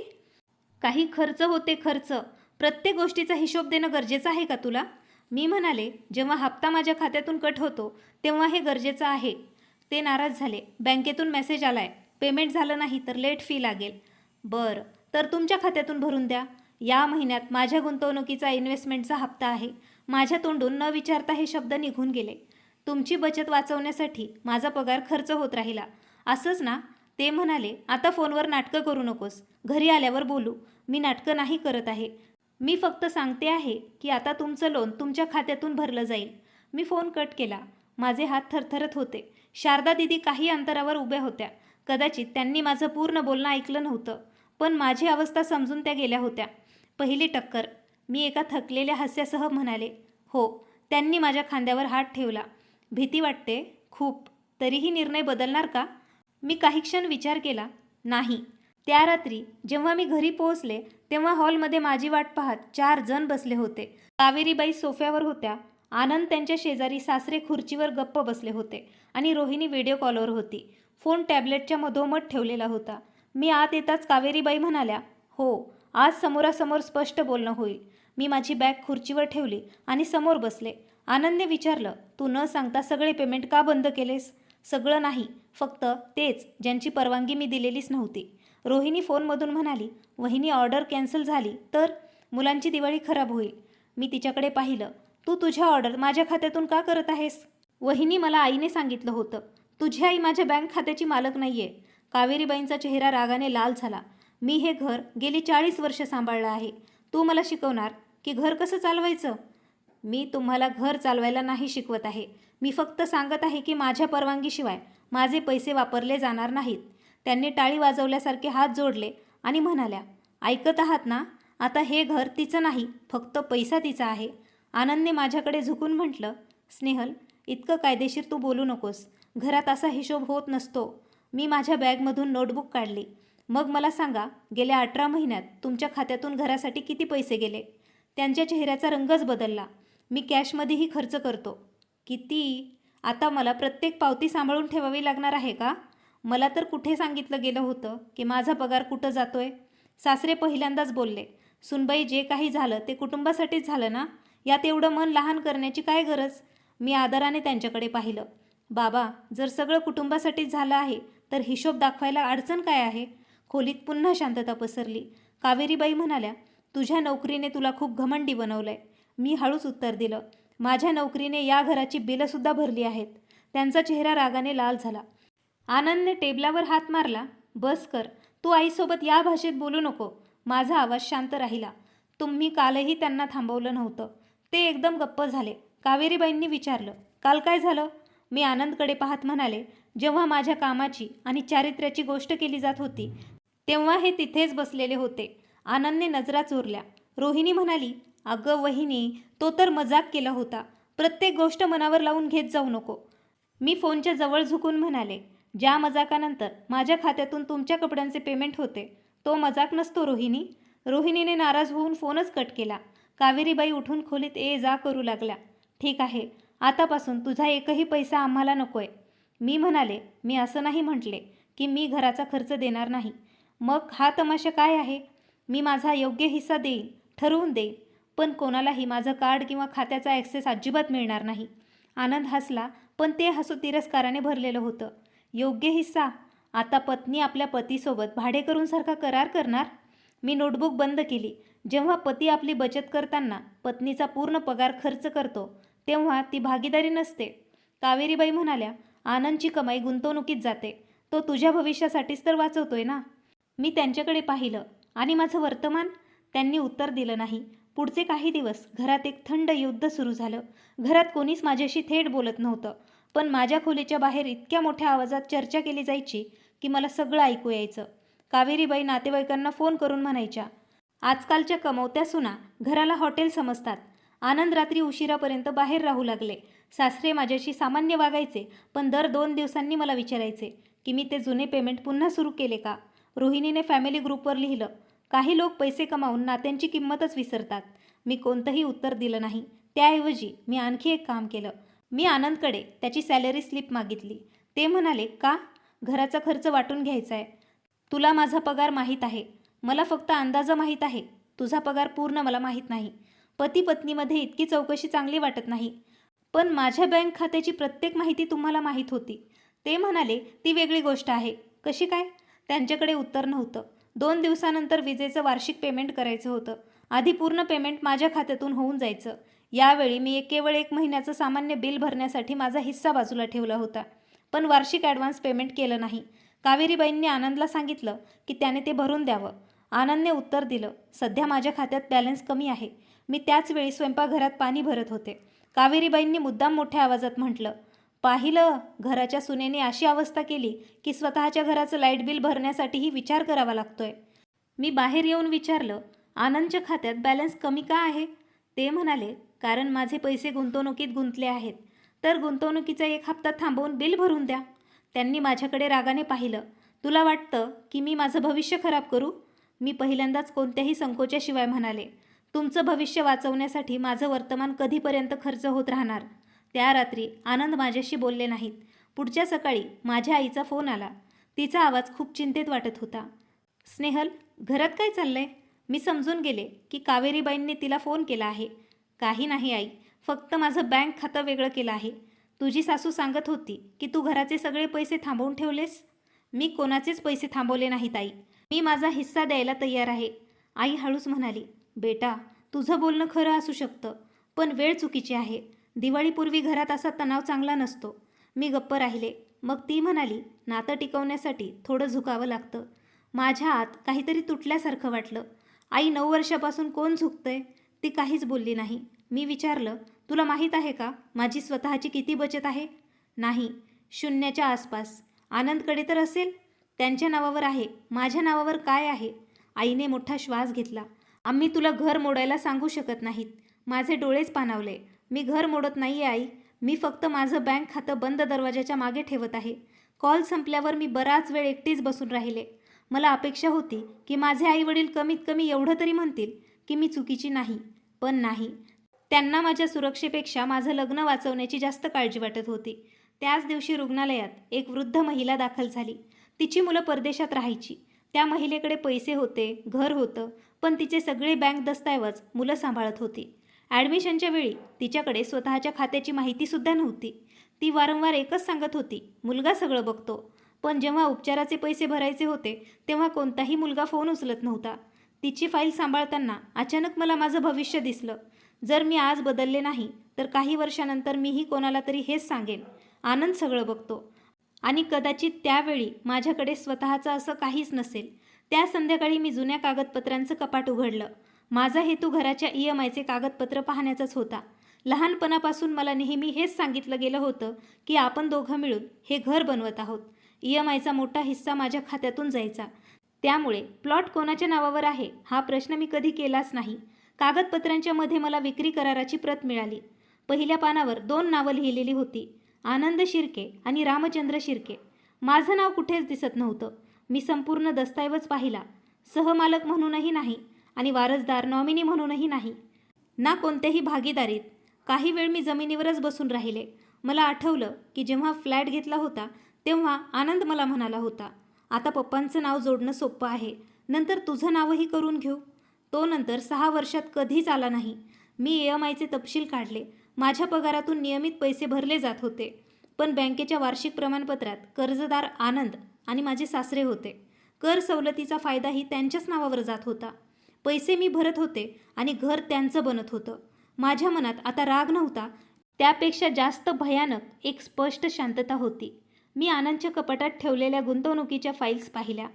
काही खर्च होते, खर्च. प्रत्येक गोष्टीचा हिशोब देणं गरजेचं आहे का तुला? मी म्हणाले, जेव्हा हप्ता माझ्या खात्यातून कट होतो तेव्हा हे गरजेचं आहे. ते नाराज झाले. बँकेतून मेसेज आलाय, पेमेंट झालं नाही तर लेट फी लागेल. बरं, तर तुमच्या खात्यातून भरून द्या. या महिन्यात माझ्या गुंतवणुकीचा इन्व्हेस्टमेंटचा हप्ता आहे. माझ्या तोंडून न विचारता हे शब्द निघून गेले. तुमची बचत वाचवण्यासाठी माझा पगार खर्च होत राहिला, असंच ना? ते म्हणाले, आता फोनवर नाटकं करू नकोस. घरी आल्यावर बोलू. मी नाटकं नाही करत आहे. मी फक्त सांगते आहे की आता तुमचं लोन तुमच्या खात्यातून भरलं जाईल. मी फोन कट केला. माझे हात थरथरत होते. शारदा दीदी काही अंतरावर उभ्या होत्या. कदाचित त्यांनी माझं पूर्ण बोलणं ऐकलं नव्हतं, पण माझी अवस्था समजून त्या गेल्या होत्या. पहिली टक्कर. मी एका थकलेल्या हास्यासह म्हणाले, हो. त्यांनी माझ्या खांद्यावर हात ठेवला. भीती वाटते खूप. तरीही निर्णय बदलणार का? मी काही क्षण विचार केला. नाही. त्या रात्री जेव्हा मी घरी पोहोचले तेव्हा हॉलमध्ये माझी वाट पाहत 4 जण बसले होते. कावेरीबाई सोफ्यावर होत्या. आनंद त्यांच्या शेजारी सासरे खुर्चीवर गप्प बसले होते आणि रोहिणी व्हिडिओ कॉलवर होती. फोन टॅबलेटच्या मधोमध ठेवलेला होता. मी आत येताच कावेरीबाई म्हणाल्या, हो, आज समोरासमोर स्पष्ट बोलणं होईल. मी माझी बॅग खुर्चीवर ठेवली आणि समोर बसले. आनंदने विचारलं, तू न सांगता सगळे पेमेंट का बंद केलेस? सगळं नाही, फक्त तेच ज्यांची परवानगी मी दिलेलीच नव्हती. रोहिणी फोनमधून म्हणाली, वहिनी ऑर्डर कॅन्सल झाली तर मुलांची दिवाळी खराब होईल. मी तिच्याकडे पाहिलं. तू तुझ्या ऑर्डर माझ्या खात्यातून का करत आहेस? वहिनी, मला आईने सांगितलं होतं. तुझी आई माझ्या बँक खात्याची मालक नाहीये. कावेरीबाईंचा चेहरा रागाने लाल झाला. मी हे घर गेली 40 वर्ष सांभाळलं आहे. तू मला शिकवणार की घर कसं चालवायचं? मी तुम्हाला घर चालवायला नाही शिकवत आहे. मी फक्त सांगत आहे की माझ्या परवानगीशिवाय माझे पैसे वापरले जाणार नाहीत. त्यांनी टाळी वाजवल्यासारखे हात जोडले आणि म्हणाल्या, ऐकत आहात ना? आता हे घर तिचं नाही, फक्त पैसा तिचा आहे. आनंदने माझ्याकडे झुकून म्हटलं, स्नेहल, इतकं कायदेशीर तू बोलू नकोस. घरात असा हिशोब होत नसतो. मी माझ्या बॅगमधून नोटबुक काढली. मग मला सांगा, गेल्या 18 महिन्यात तुमच्या खात्यातून घरासाठी किती पैसे गेले? त्यांच्या चेहऱ्याचा रंगच बदलला. मी कॅशमध्येही खर्च करतो. किती? आता मला प्रत्येक पावती सांभाळून ठेवावी लागणार आहे का? मला तर कुठे सांगितलं गेलं होतं की माझा पगार कुठं जातोय? सासरे पहिल्यांदाच बोलले, सुनबाई, जे काही झालं ते कुटुंबासाठीच झालं ना? यात एवढं मन लहान करण्याची काय गरज? मी आदराने त्यांच्याकडे पाहिलं. बाबा, जर सगळं कुटुंबासाठीच झालं आहे तर हिशोब दाखवायला अडचण काय आहे? खोलीत पुन्हा शांतता पसरली. कावेरीबाई म्हणाल्या, तुझ्या नोकरीने तुला खूप घमंडी बनवलंय. मी हळूच उत्तर दिलं, माझ्या नोकरीने या घराची बिलंसुद्धा भरली आहेत. त्यांचा चेहरा रागाने लाल झाला. आनंदने टेबलावर हात मारला. बस कर, तू आईसोबत या भाषेत बोलू नको. माझा आवाज शांत राहिला. तुम्ही कालही त्यांना थांबवलं नव्हतं. ते एकदम गप्प झाले. कावेरीबाईंनी विचारलं, काल काय झालं? मी आनंदकडे पाहत म्हणाले, जेव्हा माझ्या कामाची आणि चारित्र्याची गोष्ट केली जात होती तेव्हा हे तिथेच बसलेले होते. आनंदने नजरा चोरल्या. रोहिणी म्हणाली, अगं वहिनी, तो तर मजाक केला होता. प्रत्येक गोष्ट मनावर लावून घेत जाऊ नको. मी फोनच्या जवळ झुकून म्हणाले, ज्या मजाकानंतर माझ्या खात्यातून तुमच्या कपड्यांचे पेमेंट होते तो मजाक नसतो रोहिणी. रोहिणीने नाराज होऊन फोनच कट केला. कावेरीबाई उठून खोलीत ये जा करू लागल्या. ठीक आहे, आतापासून तुझा एकही पैसा आम्हाला नकोय. मी म्हणाले, मी असं नाही म्हटले की मी घराचा खर्च देणार नाही. मग हा तमाशा काय आहे? मी माझा योग्य हिस्सा देईन, ठरवून देईन, पण कोणालाही माझं कार्ड किंवा खात्याचा ॲक्सेस अजिबात मिळणार नाही. आनंद हसला, पण ते हसू तिरस्काराने भरलेलं होतं. योग्य हिस्सा? आता पत्नी आपल्या पतीसोबत भाडेकरूंसारखा करार करणार? मी नोटबुक बंद केली. जेव्हा पती आपली बचत करताना पत्नीचा पूर्ण पगार खर्च करतो तेव्हा ती भागीदारी नसते. कावेरीबाई म्हणाल्या, आनंदची कमाई गुंतवणुकीत जाते. तो तुझ्या भविष्यासाठीच तर वाचवतोय ना? मी त्यांच्याकडे पाहिलं. आणि माझं वर्तमान? त्यांनी उत्तर दिलं नाही. पुढचे काही दिवस घरात एक थंड युद्ध सुरू झालं. घरात कोणीच माझ्याशी थेट बोलत नव्हतं, पण माझ्या खोलीच्या बाहेर इतक्या मोठ्या आवाजात चर्चा केली जायची की मला सगळं ऐकू यायचं. कावेरीबाई नातेवाईकांना फोन करून म्हणायच्या, आजकालच्या कमवत्या सुना घराला हॉटेल समजतात. आनंद रात्री उशिरापर्यंत बाहेर राहू लागले. सासरे माझ्याशी सामान्य वागायचे, पण दर 2 दिवसांनी मला विचारायचे की मी ते जुने पेमेंट पुन्हा सुरू केले का? रोहिणीने फॅमिली ग्रुपवर लिहिलं, काही लोक पैसे कमावून नात्यांची किंमतच विसरतात. मी कोणतंही उत्तर दिलं नाही. त्याऐवजी मी आणखी एक काम केलं. मी आनंदकडे त्याची सॅलरी स्लिप मागितली. ते म्हणाले, का? घराचा खर्च वाटून घ्यायचा आहे. तुला माझा पगार माहीत आहे. मला फक्त अंदाजा माहीत आहे. तुझा पगार पूर्ण मला माहीत नाही. पती पत्नीमध्ये इतकी चौकशी चांगली वाटत नाही. पण माझ्या बँक खात्याची प्रत्येक माहिती तुम्हाला माहीत होती. ते म्हणाले, ती वेगळी गोष्ट आहे. कशी काय? त्यांच्याकडे उत्तर नव्हतं. 2 दिवसानंतर विजेचं वार्षिक पेमेंट करायचं होतं. आधी पूर्ण पेमेंट माझ्या खात्यातून होऊन जायचं. यावेळी मी केवळ 1 महिन्याचं सामान्य बिल भरण्यासाठी माझा हिस्सा बाजूला ठेवला होता, पण वार्षिक ॲडव्हान्स पेमेंट केलं नाही. कावेरीबाईंनी आनंदला सांगितलं की त्याने ते भरून द्यावं. आनंदने उत्तर दिलं, सध्या माझ्या खात्यात बॅलन्स कमी आहे. मी त्याच वेळी स्वयंपाकघरात पाणी भरत होते. कावेरीबाईंनी मुद्दाम मोठ्या आवाजात म्हटलं, पाहिलं, घराच्या सुनेने अशी अवस्था केली की स्वतःच्या घराचं लाईट बिल भरण्यासाठीही विचार करावा लागतोय. मी बाहेर येऊन विचारलं, आनंदच्या खात्यात बॅलन्स कमी का आहे? ते म्हणाले, कारण माझे पैसे गुंतवणुकीत गुंतले आहेत. तर गुंतवणुकीचा 1 हप्ता थांबवून बिल भरून द्या. त्यांनी माझ्याकडे रागाने पाहिलं. तुला वाटतं की मी माझं भविष्य खराब करू? मी पहिल्यांदाच कोणत्याही संकोचाशिवाय म्हणाले, तुमचं भविष्य वाचवण्यासाठी माझं वर्तमान कधीपर्यंत खर्च होत राहणार? त्या रात्री आनंद माझ्याशी बोलले नाहीत. पुढच्या सकाळी माझ्या आईचा फोन आला. तिचा आवाज खूप चिंतेत वाटत होता. स्नेहल, घरात काय चाललंय? मी समजून गेले की कावेरीबाईंनी तिला फोन केला आहे. काही नाही आई, फक्त माझं बँक खातं वेगळं केलं आहे. तुझी सासू सांगत होती की तू घराचे सगळे पैसे थांबवून ठेवलेस. मी कोणाचेच पैसे थांबवले नाहीत आई. मी माझा हिस्सा द्यायला तयार आहे. आई हळूच म्हणाली, बेटा, तुझं बोलणं खरं असू शकतं, पण वेळ चुकीची आहे. दिवाळीपूर्वी घरात असा तणाव चांगला नसतो. मी गप्प राहिले. मग ती म्हणाली, नातं टिकवण्यासाठी थोडं झुकावं लागतं. माझ्या आत काहीतरी तुटल्यासारखं वाटलं. आई, 9 वर्षापासून कोण झुकतंय? ती काहीच बोलली नाही. मी विचारलं, तुला माहीत आहे का माझी स्वतःची किती बचत आहे? नाही, शून्याच्या आसपास. आनंदकडे तर असेल, त्यांच्या नावावर आहे. माझ्या नावावर काय आहे? आईने मोठा श्वास घेतला. आम्ही तुला घर मोडायला सांगू शकत नाहीत. माझे डोळेच पाणावले. मी घर मोडत नाही आहे आई. मी फक्त माझं बँक खातं बंद दरवाजाच्या मागे ठेवत आहे. कॉल संपल्यावर मी बराच वेळ एकटीच बसून राहिले. मला अपेक्षा होती की माझे आईवडील कमीत कमी एवढं तरी म्हणतील की मी चुकीची नाही. पण नाही. त्यांना माझ्या सुरक्षेपेक्षा माझं लग्न वाचवण्याची जास्त काळजी वाटत होती. त्याच दिवशी रुग्णालयात एक वृद्ध महिला दाखल झाली. तिची मुलं परदेशात राहायची. त्या महिलेकडे पैसे होते, घर होतं, पण तिचे सगळे बँक दस्तऐवज मुलं सांभाळत होती. ॲडमिशनच्या वेळी तिच्याकडे स्वतःच्या खात्याची माहितीसुद्धा नव्हती. ती वारंवार एकच सांगत होती, मुलगा सगळं बघतो. पण जेव्हा उपचाराचे पैसे भरायचे होते तेव्हा कोणताही मुलगा फोन उचलत नव्हता. तिची फाईल सांभाळताना अचानक मला माझं भविष्य दिसलं. जर मी आज बदलले नाही तर काही वर्षानंतर मीही कोणाला तरी हेच सांगेन, आनंद सगळं बघतो. आणि कदाचित त्यावेळी माझ्याकडे स्वतःचं असं काहीच नसेल. त्या संध्याकाळी मी जुन्या कागदपत्रांचं कपाट उघडलं. माझा हेतू घराच्या EMIचे कागदपत्र पाहण्याचाच होता. लहानपणापासून मला नेहमी हेच सांगितलं गेलं होतं की आपण दोघं मिळून हे घर बनवत आहोत. EMIचा मोठा हिस्सा माझ्या खात्यातून जायचा. त्यामुळे प्लॉट कोणाच्या नावावर आहे हा प्रश्न मी कधी केलाच नाही. कागदपत्रांच्या मध्ये मला विक्री कराराची प्रत मिळाली. पहिल्या पानावर 2 नावं लिहिलेली होती, आनंद शिर्के आणि रामचंद्र शिर्के. माझं नाव कुठेच दिसत नव्हतं. मी संपूर्ण दस्तऐवज पाहिला. सहमालक म्हणूनही नाही आणि वारसदार नॉमिनी म्हणूनही नाही, ना कोणत्याही भागीदारीत. काही वेळ मी जमिनीवरच बसून राहिले. मला आठवलं की जेव्हा फ्लॅट घेतला होता तेव्हा आनंद मला म्हणाला होता, आता पप्पांचं नाव जोडणं सोपं आहे, नंतर तुझं नावही करून घेऊ. तो नंतर 6 वर्षात कधीच आला नाही. मी EMIचे तपशील काढले. माझ्या पगारातून नियमित पैसे भरले जात होते. पण बँकेच्या वार्षिक प्रमाणपत्रात कर्जदार आनंद आणि माझे सासरे होते. कर सवलतीचा फायदाही त्यांच्याच नावावर जात होता. पैसे मी भरत होते आणि घर त्यांचं बनत होतं. माझ्या मनात आता राग नव्हता, त्यापेक्षा जास्त भयानक एक स्पष्ट शांतता होती. मी आनंदच्या कपाटात ठेवलेल्या गुंतवणुकीच्या फाईल्स पाहिल्या.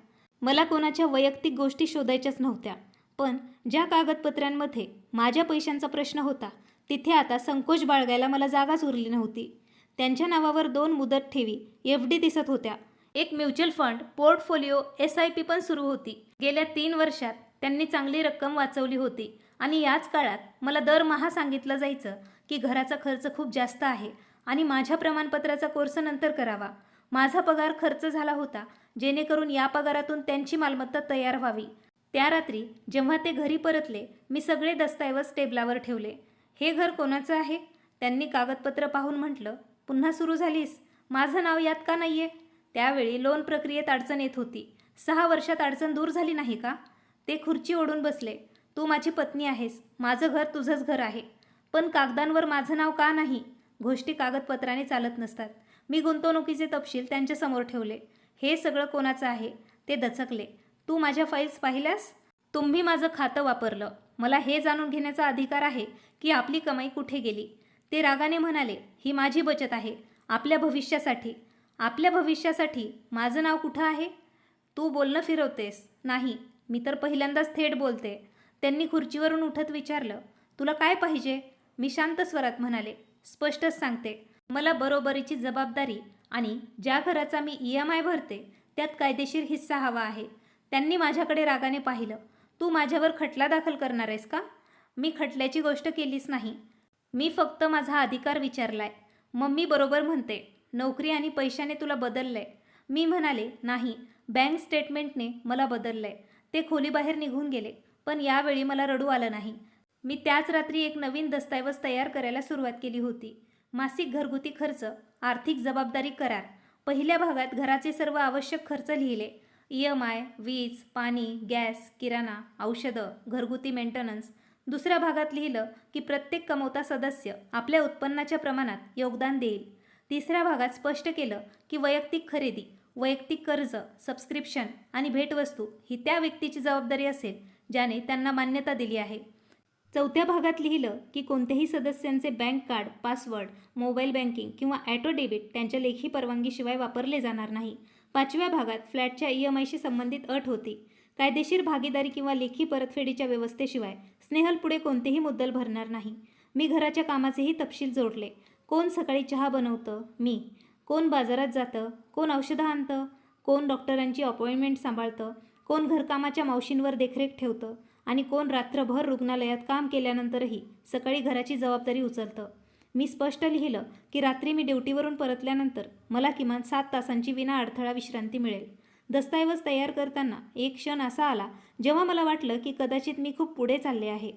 मला कोणाच्या वैयक्तिक गोष्टी शोधायच्याच नव्हत्या. पण ज्या कागदपत्रांमध्ये माझ्या पैशांचा प्रश्न होता तिथे आता संकोच बाळगायला मला जागाच उरली नव्हती. त्यांच्या नावावर 2 मुदत ठेवी FD दिसत होत्या. एक म्युच्युअल फंड पोर्टफोलिओ SIP पण सुरू होती. गेल्या 3 वर्षात त्यांनी चांगली रक्कम वाचवली होती आणि याच काळात मला दरमहा सांगितलं जायचं की घराचा खर्च खूप जास्त आहे आणि माझ्या प्रमाणपत्राचा कोर्स नंतर करावा. माझा पगार खर्च झाला होता जेणेकरून या पगारातून त्यांची मालमत्ता तयार व्हावी. त्या रात्री जेव्हा ते घरी परतले मी सगळे दस्तऐवज टेबलावर ठेवले. हे घर कोणाचं आहे? त्यांनी कागदपत्र पाहून म्हटलं, पुन्हा सुरू झालीस? माझं नाव यात का नाहीये? त्यावेळी लोन प्रक्रियेत अडचण येत होती. 6 वर्षात अडचण दूर झाली नाही का? ते खुर्ची ओढून बसले. तू माझी पत्नी आहेस, माझं घर तुझंच घर आहे. पण कागदांवर माझं नाव का नाही? गोष्टी कागदपत्राने चालत नसतात. मी गुंतवणुकीचे तपशील त्यांच्यासमोर ठेवले. हे सगळं कोणाचं आहे? ते दचकले. तू माझ्या फाईल्स पाहिल्यास? तुम्ही माझं खातं वापरलं. मला हे जाणून घेण्याचा अधिकार आहे की आपली कमाई कुठे गेली. ते रागाने म्हणाले, ही माझी बचत आहे, आपल्या भविष्यासाठी. आपल्या भविष्यासाठी माझं नाव कुठं आहे? तू बोलणं फिरवतेस. नाही, मी तर पहिल्यांदाच थेट बोलते. त्यांनी खुर्चीवरून उठत विचारलं, तुला काय पाहिजे? मी शांत स्वरात म्हणाले, स्पष्टच सांगते, मला बरोबरीची जबाबदारी आणि ज्या घराचा मी EMI भरते त्यात कायदेशीर हिस्सा हवा आहे. त्यांनी माझ्याकडे रागाने पाहिलं. तू माझ्यावर खटला दाखल करणार आहेस का? मी खटल्याची गोष्ट केलीच नाही. मी फक्त माझा अधिकार विचारलाय. मम्मी बरोबर म्हणते, नोकरी आणि पैशाने तुला बदललंय. मी म्हणाले, नाही, बँक स्टेटमेंटने मला बदललंय. ते खोलीबाहेर निघून गेले. पण यावेळी मला रडू आलं नाही. मी त्याच रात्री एक नवीन दस्तऐवज तयार करायला सुरुवात केली होती. मासिक घरगुती खर्च, आर्थिक जबाबदारी करार. पहिल्या भागात घराचे सर्व आवश्यक खर्च लिहिले. EMI, वीज, पाणी, गॅस, किराणा, औषधं, घरगुती मेंटेनन्स. दुसऱ्या भागात लिहिलं की प्रत्येक कमवता सदस्य आपल्या उत्पन्नाच्या प्रमाणात योगदान देईल. तिसऱ्या भागात स्पष्ट केलं की वैयक्तिक खरेदी, वैयक्तिक कर्ज, सबस्क्रिप्शन आणि भेटवस्तू ही त्या व्यक्तीची जबाबदारी असेल ज्याने त्यांना मान्यता दिली आहे. चौथ्या भागात लिहिलं की कोणत्याही सदस्यांचे bank card, password, mobile banking किंवा ॲटो डेबिट त्यांच्या लेखी परवानगीशिवाय वापरले जाणार नाही. पाचव्या भागात फ्लॅटच्या EMIशी संबंधित अट होती. कायदेशीर भागीदारी किंवा लेखी परतफेडीच्या व्यवस्थेशिवाय स्नेहल पुढे कोणतेही मुद्दल भरणार नाही. मी घराच्या कामाचेही तपशील जोडले. कोण सकाळी चहा बनवतं? मी. कोण बाजारात जातं? कोण औषधं आणतं? कोण डॉक्टरांची अपॉइंटमेंट सांभाळतं? कोण घरकामाच्या मावशींवर देखरेख ठेवतं? आणि कोण रात्रभर रुग्णालयात काम केल्यानंतरही सकाळी घराची जबाबदारी उचलतं? मी स्पष्ट लिहिलं की रात्री मी ड्युटीवरून परतल्यानंतर मला किमान 7 तासांची विना अडथळा विश्रांती मिळेल. दस्तऐवज तयार करताना एक क्षण असा आला जेव्हा मला वाटलं की कदाचित मी खूप पुढे चालले आहे.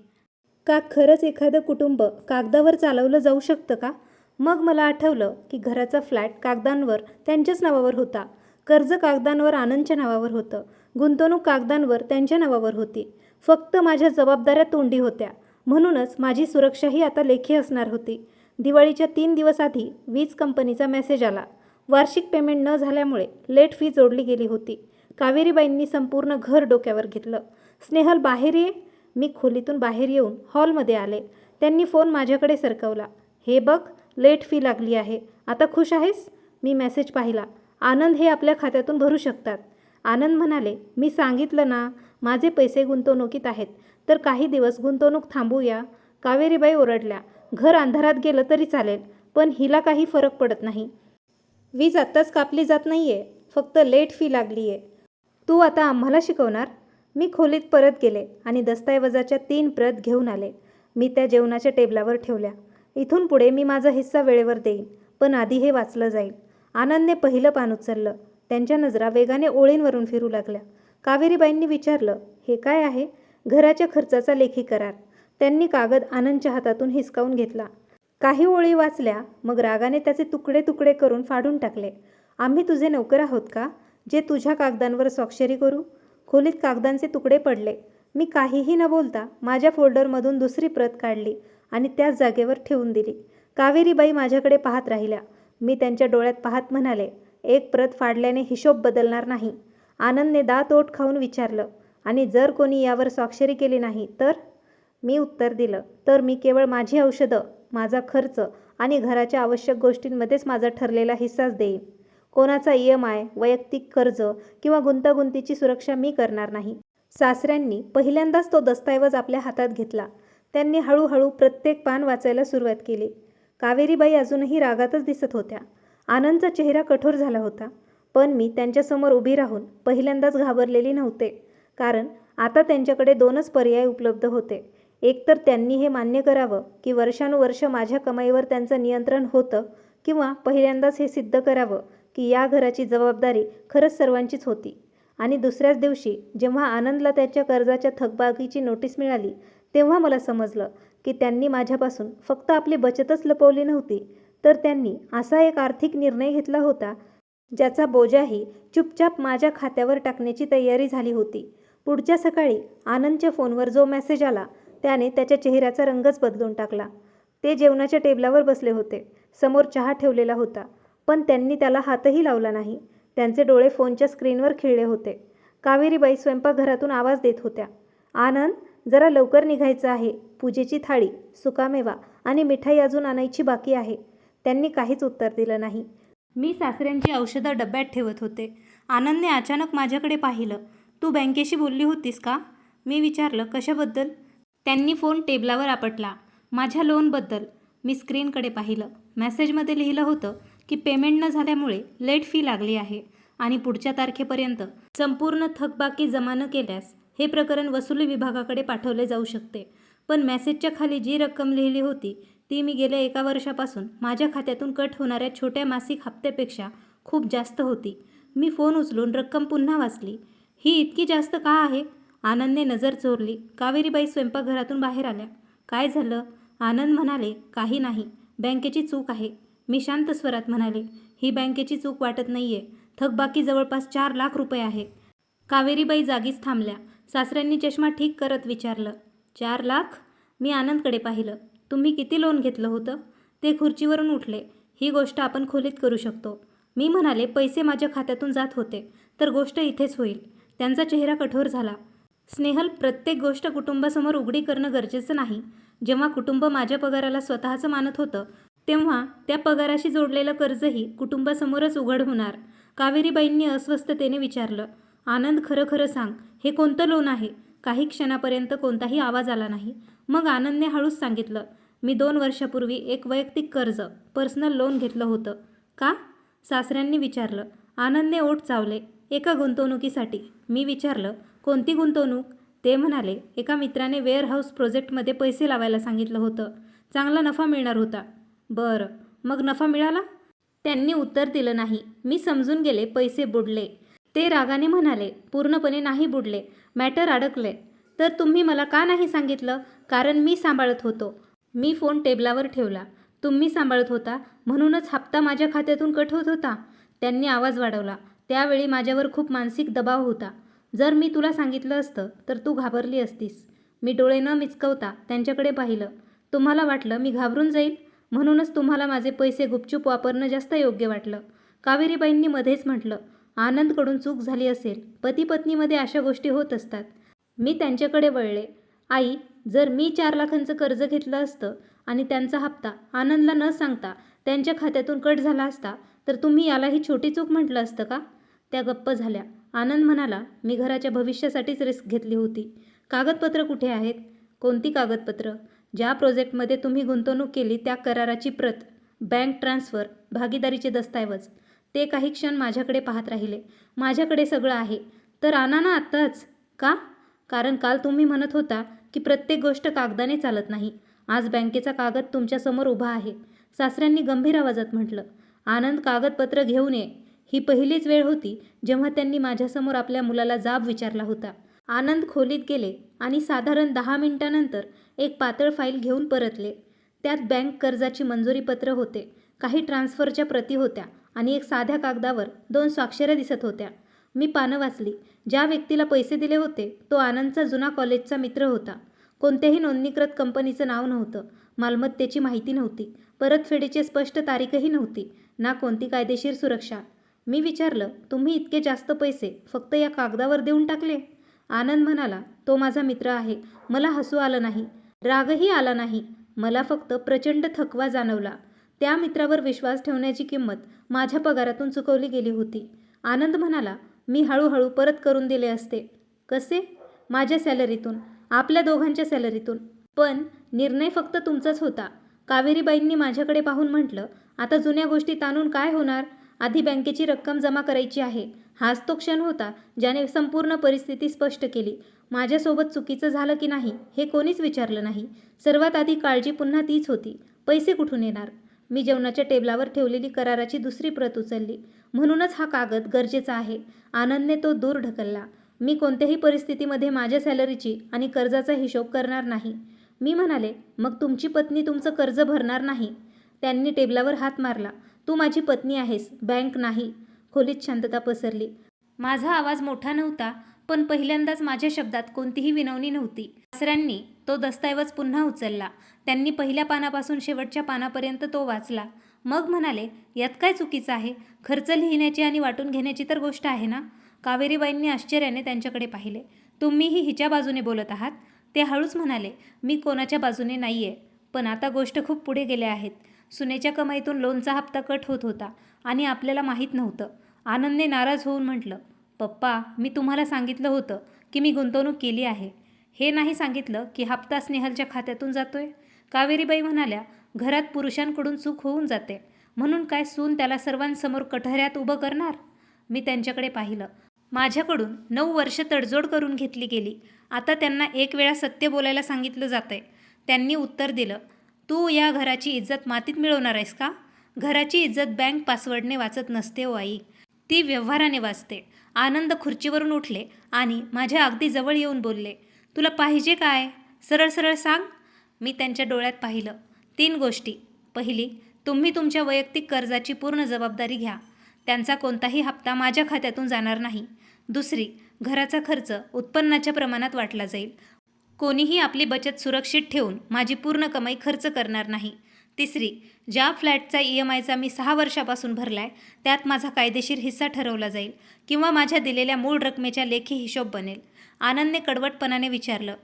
का खरंच एखादं कुटुंब कागदावर चालवलं जाऊ शकतं का? मग मला आठवलं की घराचा फ्लॅट कागदांवर त्यांच्याच नावावर होता. कर्ज कागदांवर आनंदच्या नावावर होतं. गुंतवणूक कागदांवर त्यांच्या नावावर होती. फक्त माझ्या जबाबदाऱ्या तोंडी होत्या. म्हणूनच माझी सुरक्षाही आता लेखी असणार होती. दिवाळीच्या 3 दिवस आधी वीज कंपनीचा मेसेज आला. वार्षिक पेमेंट न झाल्यामुळे लेट फी जोडली गेली होती. कावेरीबाईंनी संपूर्ण घर डोक्यावर घेतलं. स्नेहल बाहेर ये. मी खोलीतून बाहेर येऊन हॉलमध्ये आले. त्यांनी फोन माझ्याकडे सरकवला. हे बघ, लेट फी लागली आहे. आता खुश आहेस? मी मेसेज पाहिला. आनंद हे आपल्या खात्यातून भरू शकतात. आनंद म्हणाले, मी सांगितलं ना, माझे पैसे गुंतवणुकीत आहेत, तर काही दिवस गुंतवणूक थांबूया. कावेरीबाई ओरडल्या. घर अंधारात गेलं तरी चालेल, पण हिला काही फरक पडत नाही. वीज आत्ताच कापली जात नाहीये, फक्त लेट फी लागली आहे. तू आता आम्हाला शिकवणार? मी खोलीत परत गेले आणि दस्तऐवजाच्या 3 प्रत घेऊन आले. मी त्या जेवणाच्या टेबलावर ठेवल्या. इथून पुढे मी माझा हिस्सा वेळेवर देईन, पण आधी हे वाचलं जाईल. आनंदने पहिलं पान उचललं. त्यांच्या नजरा वेगाने ओळींवरून फिरू लागल्या. कावेरीबाईंनी विचारलं, हे काय आहे? घराच्या खर्चाचा लेखी करार. त्यांनी कागद आनंदच्या हातातून हिसकावून घेतला. काही ओळी वाचल्या, मग रागाने त्याचे तुकडे तुकडे करून फाडून टाकले. आम्ही तुझे नोकर आहोत का, जे तुझ्या कागदांवर स्वाक्षरी करू? खोलीत कागदांचे तुकडे पडले. मी काहीही न बोलता माझ्या फोल्डरमधून दुसरी प्रत काढली आणि त्याच जागेवर ठेवून दिली. कावेरीबाई माझ्याकडे पाहत राहिल्या. मी त्यांच्या डोळ्यात पाहत म्हणाले, एक प्रत फाडल्याने हिशोब बदलणार नाही. आनंदने दात ओठ खाऊन विचारलं, आणि जर कोणी यावर स्वाक्षरी केली नाही तर? मी उत्तर दिलं, तर मी केवळ माझी औषधं, माझा खर्च आणि घराच्या आवश्यक गोष्टींमध्येच माझा ठरलेला हिस्साच देईन. कोणाचा EMI, वैयक्तिक कर्ज किंवा गुंतागुंतीची सुरक्षा मी करणार नाही. सासऱ्यांनी पहिल्यांदाच तो दस्तऐवज आपल्या हातात घेतला. त्यांनी हळूहळू प्रत्येक पान वाचायला सुरुवात केली. कावेरीबाई अजूनही रागातच दिसत होत्या. आनंदचा चेहरा कठोर झाला होता. पण मी त्यांच्यासमोर उभी राहून पहिल्यांदाच घाबरलेली नव्हते. कारण आता त्यांच्याकडे 2च पर्याय उपलब्ध होते. एकतर त्यांनी हे मान्य करावं की वर्षानुवर्ष माझ्या कमाईवर त्यांचं नियंत्रण होतं, किंवा पहिल्यांदाच हे सिद्ध करावं की या घराची जबाबदारी खरंच सर्वांचीच होती. आणि दुसऱ्याच दिवशी जेव्हा आनंदला त्याच्या कर्जाच्या थकबाकीची नोटीस मिळाली, तेव्हा मला समजलं की त्यांनी माझ्यापासून फक्त आपली बचतच लपवली नव्हती, तर त्यांनी असा एक आर्थिक निर्णय घेतला होता ज्याचा बोजाही चुपचाप माझ्या खात्यावर टाकण्याची तयारी झाली होती. पुढच्या सकाळी आनंदच्या फोनवर जो मेसेज आला त्याने त्याच्या चेहऱ्याचा रंगच बदलून टाकला. ते जेवणाच्या टेबलावर बसले होते. समोर चहा ठेवलेला होता, पण त्यांनी त्याला हातही लावला नाही. त्यांचे डोळे फोनच्या स्क्रीनवर खिळले होते. कावेरीबाई स्वयंपाकघरातून आवाज देत होत्या, आनंद, जरा लवकर निघायचं आहे. पूजेची थाळी, सुकामेवा आणि मिठाई अजून आणायची बाकी आहे. त्यांनी काहीच उत्तर दिलं नाही. मी सासऱ्यांची औषधं डब्यात ठेवत होते. आनंदने अचानक माझ्याकडे पाहिलं. तू बँकेशी बोलली होतीस का? मी विचारलं, कशाबद्दल? त्यांनी फोन टेबलावर आपटला. माझ्या लोनबद्दल. मी स्क्रीनकडे पाहिलं. मेसेजमध्ये लिहिलं होतं की पेमेंट न झाल्यामुळे लेट फी लागली आहे आणि पुढच्या तारखेपर्यंत संपूर्ण थकबाकी जमा न केल्यास हे प्रकरण वसुली विभागाकडे पाठवले जाऊ शकते. पण मेसेजच्या खाली जी रक्कम लिहिली होती ती मी गेल्या 1 वर्षापासून माझ्या खात्यातून कट होणाऱ्या छोट्या मासिक हप्त्यापेक्षा खूप जास्त होती. मी फोन उचलून रक्कम पुन्हा वाचली. ही इतकी जास्त का आहे? आनंदने नजर चोरली. कावेरीबाई स्वयंपाकघरातून बाहेर आल्या. काय झालं? आनंद म्हणाले, काही नाही, बँकेची चूक आहे. मी शांत स्वरात म्हणाले, ही बँकेची चूक वाटत नाहीये. थकबाकी जवळपास 4 लाख रुपये आहे. कावेरीबाई जागीच थांबल्या. सासऱ्यांनी चष्मा ठीक करत विचारलं, 4 लाख? मी आनंदकडे पाहिलं. तुम्ही किती लोन घेतलं होतं? ते खुर्चीवरून उठले. ही गोष्ट आपण खोलीत करू शकतो. मी म्हणाले, पैसे माझ्या खात्यातून जात होते तर गोष्ट इथेच होईल. त्यांचा चेहरा कठोर झाला. स्नेहल, प्रत्येक गोष्ट कुटुंबासमोर उघडी करणं गरजेचं नाही. जेव्हा कुटुंब माझ्या पगाराला स्वतःचं मानत होतं तेव्हा त्या पगाराशी जोडलेलं कर्जही कुटुंबासमोरच उघड होणार. कावेरीबाईंनी अस्वस्थतेने विचारलं, आनंद, खरं खरं सांग, हे कोणतं लोन आहे? काही क्षणापर्यंत कोणताही आवाज आला नाही. मग आनंदने हळूच सांगितलं, मी 2 वर्षापूर्वी एक वैयक्तिक कर्ज, पर्सनल लोन घेतलं होतं. का? सासऱ्यांनी विचारलं. आनंदने ओठ चावले. एका गुंतवणुकीसाठी. मी विचारलं, कोणती गुंतवणूक? ते म्हणाले, एका मित्राने वेअरहाऊस प्रोजेक्टमध्ये पैसे लावायला सांगितलं होतं. चांगला नफा मिळणार होता. बरं, मग नफा मिळाला? त्यांनी उत्तर दिलं नाही. मी समजून गेले पैसे बुडले. ते रागाने म्हणाले, पूर्णपणे नाही बुडले, मॅटर अडकले. तर तुम्ही मला का नाही सांगितलं? कारण मी सांभाळत होतो. मी फोन टेबलावर ठेवला. तुम्ही सांभाळत होता म्हणूनच हप्ता माझ्या खात्यातून कट होत होता. त्यांनी आवाज वाढवला. त्यावेळी माझ्यावर खूप मानसिक दबाव होता. जर मी तुला सांगितलं असतं तर तू घाबरली असतीस. मी डोळे न मिचकवता त्यांच्याकडे पाहिलं. तुम्हाला वाटलं मी घाबरून जाईल म्हणूनच तुम्हाला माझे पैसे गुपचूप वापरणं जास्त योग्य वाटलं. कावेरीबाईंनी मध्येच म्हटलं, आनंदकडून चूक झाली असेल. पती पत्नीमध्ये अशा गोष्टी होत असतात. मी त्यांच्याकडे वळले. आई, जर मी 4 लाखांचं कर्ज घेतलं असतं आणि त्यांचा हप्ता आनंदला न सांगता त्यांच्या खात्यातून कट झाला असता तर तुम्ही यालाही छोटी चूक म्हटलं असतं का? त्या गप्प झाल्या. आनंद म्हणाला, मी घराच्या भविष्यासाठीच रिस्क घेतली होती. कागदपत्र कुठे आहेत? कोणती कागदपत्र? ज्या प्रोजेक्टमध्ये तुम्ही गुंतवणूक केली त्या कराराची प्रत, बँक ट्रान्सफर, भागीदारीचे दस्तऐवज. ते काही क्षण माझ्याकडे पाहत राहिले. माझ्याकडे सगळं आहे. तर आणा ना आत्ताच. का? कारण काल तुम्ही म्हणत होता की प्रत्येक गोष्ट कागदाने चालत नाही. आज बँकेचा कागद तुमच्यासमोर उभा आहे. सासऱ्यांनी गंभीर आवाजात म्हटलं. आनंद, कागदपत्र घेऊन ये. ही पहिलीच वेळ होती जेव्हा त्यांनी माझ्यासमोर आपल्या मुलाला जाब विचारला होता. आनंद खोलीत गेले आणि साधारण 10 मिनिटांनंतर एक पातळ फाईल घेऊन परतले. त्यात बँक कर्जाची मंजुरीपत्र होते, काही ट्रान्सफरच्या प्रती होत्या आणि एक साध्या कागदावर 2 स्वाक्षऱ्या दिसत होत्या. मी पानं वाचली. ज्या व्यक्तीला पैसे दिले होते तो आनंदचा जुना कॉलेजचा मित्र होता. कोणत्याही नोंदणीकृत कंपनीचं नाव नव्हतं. मालमत्तेची माहिती नव्हती. परतफेडीची स्पष्ट तारीखही नव्हती. ना कोणती कायदेशीर सुरक्षा. मी विचारलं, तुम्ही इतके जास्त पैसे फक्त या कागदावर देऊन टाकले? आनंद म्हणाला, तो माझा मित्र आहे. मला हसू आलं नाही, रागही आला नाही. मला फक्त प्रचंड थकवा जाणवला. त्या मित्रावर विश्वास ठेवण्याची किंमत माझ्या पगारातून चुकवली गेली होती. आनंद म्हणाला, मी हळूहळू परत करून दिले असते. कसे? माझ्या सॅलरीतून, आपल्या दोघांच्या सॅलरीतून. पण निर्णय फक्त तुमचाच होता. कावेरीबाईंनी माझ्याकडे पाहून म्हटलं, आता जुन्या गोष्टी ताणून काय होणार? आधी बँकेची रक्कम जमा करायची आहे. हाच तो क्षण होता ज्याने संपूर्ण परिस्थिती स्पष्ट केली. माझ्यासोबत चुकीचं झालं की नाही हे कोणीच विचारलं नाही. सर्वात आधी काळजी पुन्हा तीच होती, पैसे कुठून येणार? मी जेवणाच्या टेबलावर ठेवलेली कराराची दुसरी प्रत उचलली. म्हणूनच हा कागद गरजेचा आहे. आनंदने तो दूर ढकलला. मी कोणत्याही परिस्थितीमध्ये माझ्या सॅलरीची आणि कर्जाचा हिशोब करणार नाही. मी म्हणाले, मग तुमची पत्नी तुमचं कर्ज भरणार नाही? त्यांनी टेबलावर हात मारला. तू माझी पत्नी आहेस, बँक नाही. खोलीत शांतता पसरली. माझा आवाज मोठा नव्हता, पण पहिल्यांदाच माझ्या शब्दात कोणतीही विनवणी नव्हती. सासऱ्यांनी तो दस्तऐवज पुन्हा उचलला. त्यांनी पहिल्या पानापासून शेवटच्या पानापर्यंत तो वाचला. मग म्हणाले, यात काय चुकीचं आहे? खर्च लिहिण्याची आणि वाटून घेण्याची तर गोष्ट आहे ना? कावेरीबाईंनी आश्चर्याने त्यांच्याकडे पाहिले. तुम्हीही हिच्या बाजूने बोलत आहात? ते हळूच म्हणाले, मी कोणाच्या बाजूने नाही आहे. पण आता गोष्ट खूप पुढे गेल्या आहेत. सुनेच्या कमाईतून लोनचा हप्ता कट होत होता आणि आपल्याला माहीत नव्हतं. आनंदने नाराज होऊन म्हटलं, पप्पा, मी तुम्हाला सांगितलं होतं की मी गुंतवणूक केली आहे. हे नाही सांगितलं की हप्ता स्नेहलच्या खात्यातून जातोय. कावेरीबाई म्हणाल्या, घरात पुरुषांकडून चूक होऊन जाते म्हणून काय सून त्याला सर्वांसमोर कठऱ्यात उभं करणार? मी त्यांच्याकडे पाहिलं. माझ्याकडून 9 वर्ष तडजोड करून घेतली गेली. आता त्यांना एक वेळा सत्य बोलायला सांगितलं जातंय. त्यांनी उत्तर दिलं, तू या घराची इज्जत मातीत मिळवणार आहेस का? घराची इज्जत बँक पासवर्डने वाचत नसते हो आई, ती व्यवहाराने वाचते. आनंद खुर्चीवरून उठले आणि माझ्या अगदी जवळ येऊन बोलले, तुला पाहिजे काय? सरळ सरळ सांग. मी त्यांच्या डोळ्यात पाहिलं. 3 गोष्टी. पहिली, तुम्ही तुमच्या वैयक्तिक कर्जाची पूर्ण जबाबदारी घ्या. त्यांचा कोणताही हप्ता माझ्या खात्यातून जाणार नाही. दुसरी, घराचा खर्च उत्पन्नाच्या प्रमाणात वाटला जाईल. कोणीही आपली बचत सुरक्षित ठेवून माझी पूर्ण कमाई खर्च करणार नाही. तिसरी, ज्या फ्लॅटचा EMIचा मी 6 वर्षापासून भरलाय त्यात माझा कायदेशीर हिस्सा ठरवला जाईल किंवा माझ्या दिलेल्या मूळ रकमेच्या लेखी हिशोब बनेल. आनंदने कडवटपणाने विचारलं,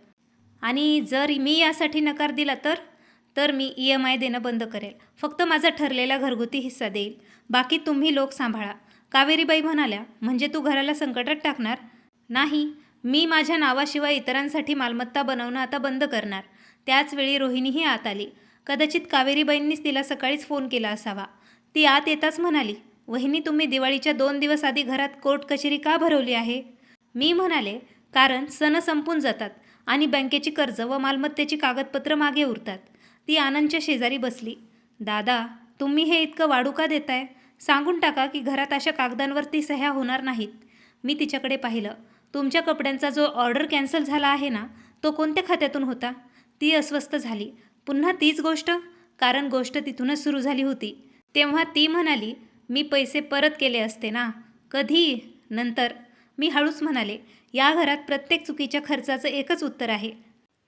आणि जर मी यासाठी नकार दिला तर मी EMI देणं बंद करेल. फक्त माझा ठरलेला घरगुती हिस्सा देईल. बाकी तुम्ही लोक सांभाळा. कावेरीबाई म्हणाल्या, म्हणजे तू घराला संकटात टाकणार? नाही, मी माझ्या नावाशिवाय इतरांसाठी मालमत्ता बनवणं आता बंद करणार. त्याचवेळी रोहिणीही आत आली. कदाचित कावेरीबाईंनीच तिला सकाळीच फोन केला असावा. ती आत येताच म्हणाली, वहिनी, तुम्ही दिवाळीच्या 2 दिवस आधी घरात कोर्ट कचेरी का भरवली आहे? मी म्हणाले, कारण सण संपून जातात आणि बँकेची कर्ज व मालमत्तेची कागदपत्रं मागे उरतात. ती आनंदच्या शेजारी बसली. दादा, तुम्ही हे इतकं वाढू का देताय? सांगून टाका की घरात अशा कागदांवरती सह्या होणार नाहीत. मी तिच्याकडे पाहिलं. तुमच्या कपड्यांचा जो ऑर्डर कॅन्सल झाला आहे ना, तो कोणत्या खात्यातून होता? ती अस्वस्थ झाली. पुन्हा तीच गोष्ट? कारण गोष्ट तिथूनच सुरू झाली होती. तेव्हा ती म्हणाली, मी पैसे परत केले असते ना. कधी? नंतर. मी हळूच म्हणाले, या घरात प्रत्येक चुकीच्या खर्चाचं एकच उत्तर आहे,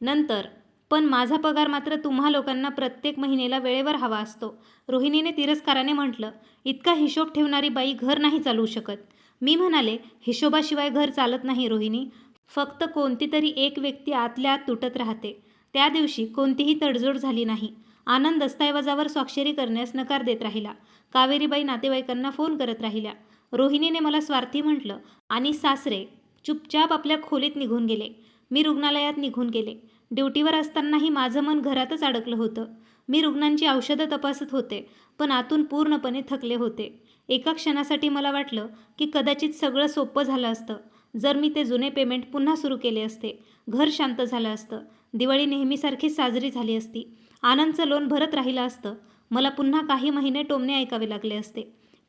नंतर. पण माझा पगार मात्र तुम्हा लोकांना प्रत्येक महिन्याला वेळेवर हवा असतो. रोहिणीने तिरस्काराने म्हटलं, इतका हिशोब ठेवणारी बाई घर नाही चालवू शकत. मी म्हणाले, हिशोबाशिवाय घर चालत नाही रोहिणी. फक्त कोणती तरी एक व्यक्ती आतल्या आत तुटत राहते. त्या दिवशी कोणतीही तडजोड झाली नाही. आनंद दस्तऐवजावर स्वाक्षरी करण्यास नकार देत राहिला. कावेरीबाई नातेवाईकांना फोन करत राहिल्या. रोहिणीने मला स्वार्थी म्हटलं आणि सासरे चुपचाप आपल्या खोलीत निघून गेले. मी रुग्णालयात निघून गेले. ड्युटीवर असतानाही माझं मन घरातच अडकलं होतं. मी रुग्णांची औषधं तपासत होते, पण आतून पूर्णपणे थकले होते. एका क्षणासाठी मला वाटलं की कदाचित सगळं सोपं झालं असतं जर मी ते जुने पेमेंट पुन्हा सुरू केले असते. घर शांत झालं असतं. दिवाळी नेहमीसारखीच साजरी झाली असती. आनंदचं लोन भरत राहिलं असतं. मला पुन्हा काही महिने टोमणे ऐकावे लागले असते.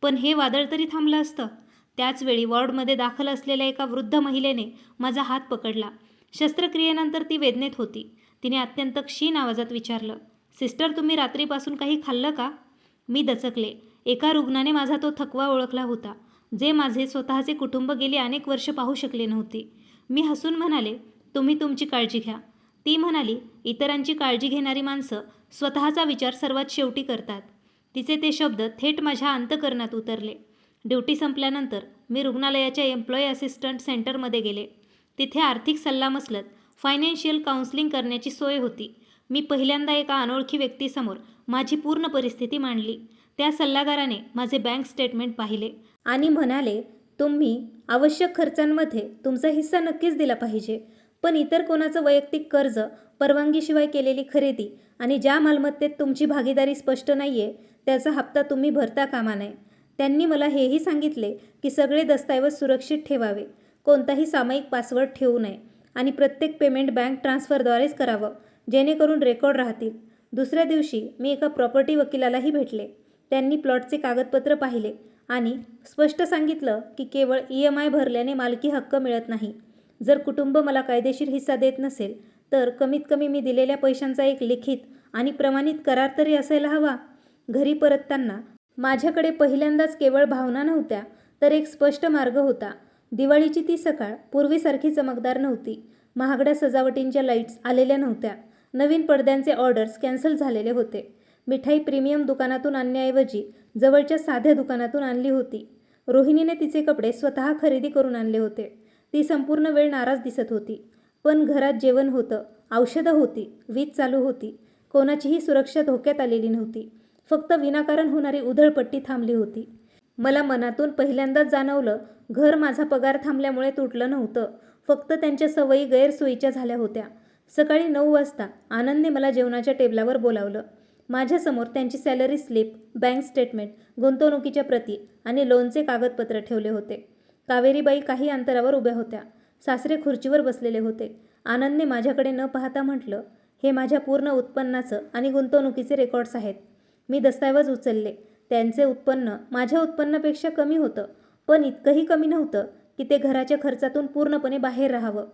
पण हे वादळ तरी थांबलं असतं. त्याचवेळी वॉर्डमध्ये दाखल असलेल्या एका वृद्ध महिलेने माझा हात पकडला. शस्त्रक्रियेनंतर ती वेदनेत होती. तिने अत्यंत क्षीण आवाजात विचारलं, सिस्टर, तुम्ही रात्रीपासून काही खाल्लं का? मी दचकले. एका रुग्णाने माझा तो थकवा ओळखला होता, जे माझे स्वतःचे कुटुंब गेली अनेक वर्ष पाहू शकले नव्हते. मी हसून म्हणाले, तुम्ही तुमची काळजी घ्या. ती म्हणाली, इतरांची काळजी घेणारी माणसं स्वतःचा विचार सर्वात शेवटी करतात. तिचे ते शब्द थेट माझ्या अंतःकरणात उतरले. ड्युटी संपल्यानंतर मी रुग्णालयाच्या एम्प्लॉई असिस्टंट सेंटरमध्ये गेले. तिथे आर्थिक सल्लामसलत, फायनान्शियल काउन्सिलिंग करण्याची सोय होती. मी पहिल्यांदा एका अनोळखी व्यक्तीसमोर माझी पूर्ण परिस्थिती मांडली. त्या सल्लागाराने माझे बँक स्टेटमेंट पाहिले आणि म्हणाले, तुम्ही आवश्यक खर्चांमध्ये तुमचा हिस्सा नक्कीच दिला पाहिजे, पण इतर कोणाचं वैयक्तिक कर्ज, परवानगीशिवाय केलेली खरेदी आणि ज्या मालमत्तेत तुमची भागीदारी स्पष्ट नाही आहे त्याचा हप्ता तुम्ही भरता कामा नये. त्यांनी मला हेही सांगितले की सगळे दस्तऐवज सुरक्षित ठेवावे, कोणताही सामायिक पासवर्ड ठेवू नये आणि प्रत्येक पेमेंट बँक ट्रान्सफरद्वारेच करावं, जेणेकरून रेकॉर्ड राहतील. दुसऱ्या दिवशी मी एका प्रॉपर्टी वकिलालाही भेटले. त्यांनी प्लॉटचे कागदपत्र पाहिले आणि स्पष्ट सांगितलं की केवळ EMI भरल्याने मालकी हक्क मिळत नाही. जर कुटुंब मला कायदेशीर हिस्सा देत नसेल तर कमीत कमी मी दिलेल्या पैशांचा एक लिखित आणि प्रमाणित करार तरी असायला हवा. घरी परतताना माझ्याकडे पहिल्यांदाच केवळ भावना नव्हत्या, तर एक स्पष्ट मार्ग होता. दिवाळीची ती सकाळ पूर्वीसारखी चमकदार नव्हती. महागड्या सजावटींच्या लाईट्स आलेल्या नव्हत्या. नवीन पडद्यांचे ऑर्डर्स कॅन्सल झालेले होते. मिठाई प्रीमियम दुकानातून आणण्याऐवजी जवळच्या साध्या दुकानातून आणली होती. रोहिणीने तिचे कपडे स्वतः खरेदी करून आणले होते. ती संपूर्ण वेळ नाराज दिसत होती. पण घरात जेवण होतं, औषधं होती, वीज चालू होती. कोणाचीही सुरक्षा धोक्यात आलेली नव्हती. फक्त विनाकारण होणारी उधळपट्टी थांबली होती. मला मनातून पहिल्यांदाच जाणवलं, घर माझा पगार थांबल्यामुळे तुटलं नव्हतं, फक्त त्यांच्या सवयी गैरसोयीच्या झाल्या होत्या. सकाळी 9 वाजता आनंदने मला जेवणाच्या टेबलावर बोलावलं. माझ्यासमोर त्यांची सॅलरी स्लिप, बँक स्टेटमेंट, गुंतवणुकीच्या प्रती आणि लोनचे कागदपत्र ठेवले होते. कावेरीबाई काही अंतरावर उभ्या होत्या. सासरे खुर्चीवर बसलेले होते. आनंदने माझ्याकडे न पाहता म्हटलं, हे माझ्या पूर्ण उत्पन्नाचं आणि गुंतवणुकीचे रेकॉर्ड्स आहेत. मी दस्तऐवज उचलले. त्यांचे उत्पन्न माझ्या उत्पन्नापेक्षा कमी होतं, पण इतकंही कमी नव्हतं की ते घराच्या खर्चातून पूर्णपणे बाहेर राहावं.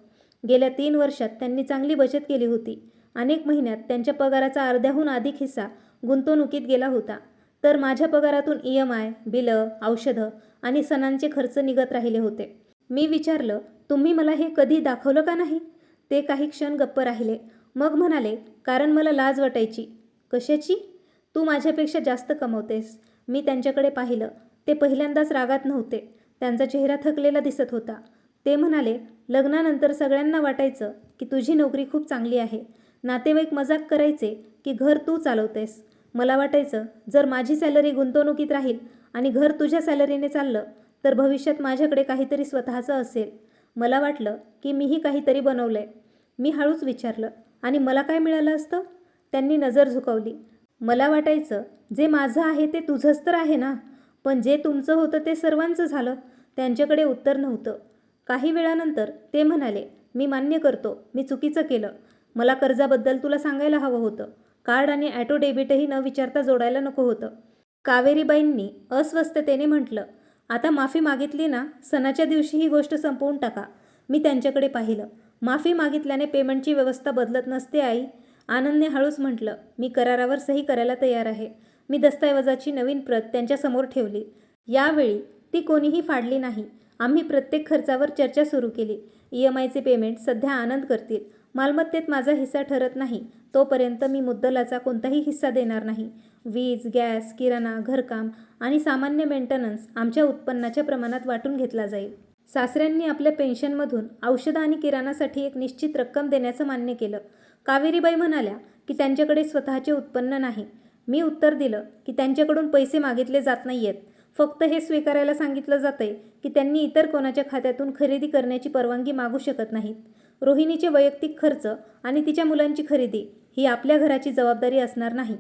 गेल्या 3 वर्षात त्यांनी चांगली बचत केली होती. अनेक महिन्यात त्यांच्या पगाराचा अर्ध्याहून अधिक हिस्सा गुंतवणुकीत गेला होता. तर माझ्या पगारातून EMI, बिलं, औषधं आणि सणांचे खर्च निघत राहिले होते. मी विचारलं, तुम्ही मला हे कधी दाखवलं का नाही? ते काही क्षण गप्प राहिले. मग म्हणाले, कारण मला लाज वाटायची. कशाची? तू माझ्यापेक्षा जास्त कमवतेस. मी त्यांच्याकडे पाहिलं. ते पहिल्यांदाच रागात नव्हते. त्यांचा चेहरा थकलेला दिसत होता. ते म्हणाले, लग्नानंतर सगळ्यांना वाटायचं की तुझी नोकरी खूप चांगली आहे. नातेवाईक मजाक करायचे की घर तू चालवतेस. मला वाटायचं जर माझी सॅलरी गुंतवणुकीत राहील आणि घर तुझ्या सॅलरीने चाललं तर भविष्यात माझ्याकडे काहीतरी स्वतःचं असेल. मला वाटलं की मीही काहीतरी बनवलंय. मी हळूच विचारलं, आणि मला काय मिळालं असतं? त्यांनी नजर झुकवली. मला वाटायचं जे माझं आहे ते तुझंच तर आहे ना, पण जे तुमचं होतं ते सर्वांचं झालं. त्यांच्याकडे उत्तर नव्हतं. काही वेळानंतर ते म्हणाले, मी मान्य करतो, मी चुकीचं केलं. मला कर्जाबद्दल तुला सांगायला हवं होतं. कार्ड आणि ॲटो डेबिटही न विचारता जोडायला नको होतं. कावेरीबाईंनी अस्वस्थतेने म्हटलं, आता माफी मागितली ना, सणाच्या दिवशी ही गोष्ट संपवून टाका. मी त्यांच्याकडे पाहिलं. माफी मागितल्याने पेमेंटची व्यवस्था बदलत नसते आई. आनंदने हळूच म्हटलं, मी करारावर सही करायला तयार आहे. मी दस्तऐवजाची नवीन प्रत त्यांच्यासमोर ठेवली. यावेळी ती कोणीही फाडली नाही. आम्ही प्रत्येक खर्चावर चर्चा सुरू केली. EMIचे पेमेंट सध्या आनंद करतील. मालमत्तेत माझा हिस्सा ठरत नाही तोपर्यंत मी मुद्दलाचा कोणताही हिस्सा देणार नाही. वीज, गॅस, किराणा, घरकाम आणि सामान्य मेंटेनन्स आमच्या उत्पन्नाच्या प्रमाणात वाटून घेतला जाईल. सासऱ्यांनी आपल्या पेन्शनमधून औषधं आणि किराणासाठी एक निश्चित रक्कम देण्याचं मान्य केलं. कावेरीबाई म्हणाल्या की त्यांच्याकडे स्वतःचे उत्पन्न नाही. मी उत्तर दिलं की त्यांच्याकडून पैसे मागितले जात नाहीयेत. फक्त हे स्वीकारायला सांगितलं जातंय की त्यांनी इतर कोणाच्या खात्यातून खरेदी करण्याची परवानगी मागू शकत नाहीत. रोहिणीचे वैयक्तिक खर्च आणि तिच्या मुलांची खरेदी ही आपल्या घराची जबाबदारी असणार नाही.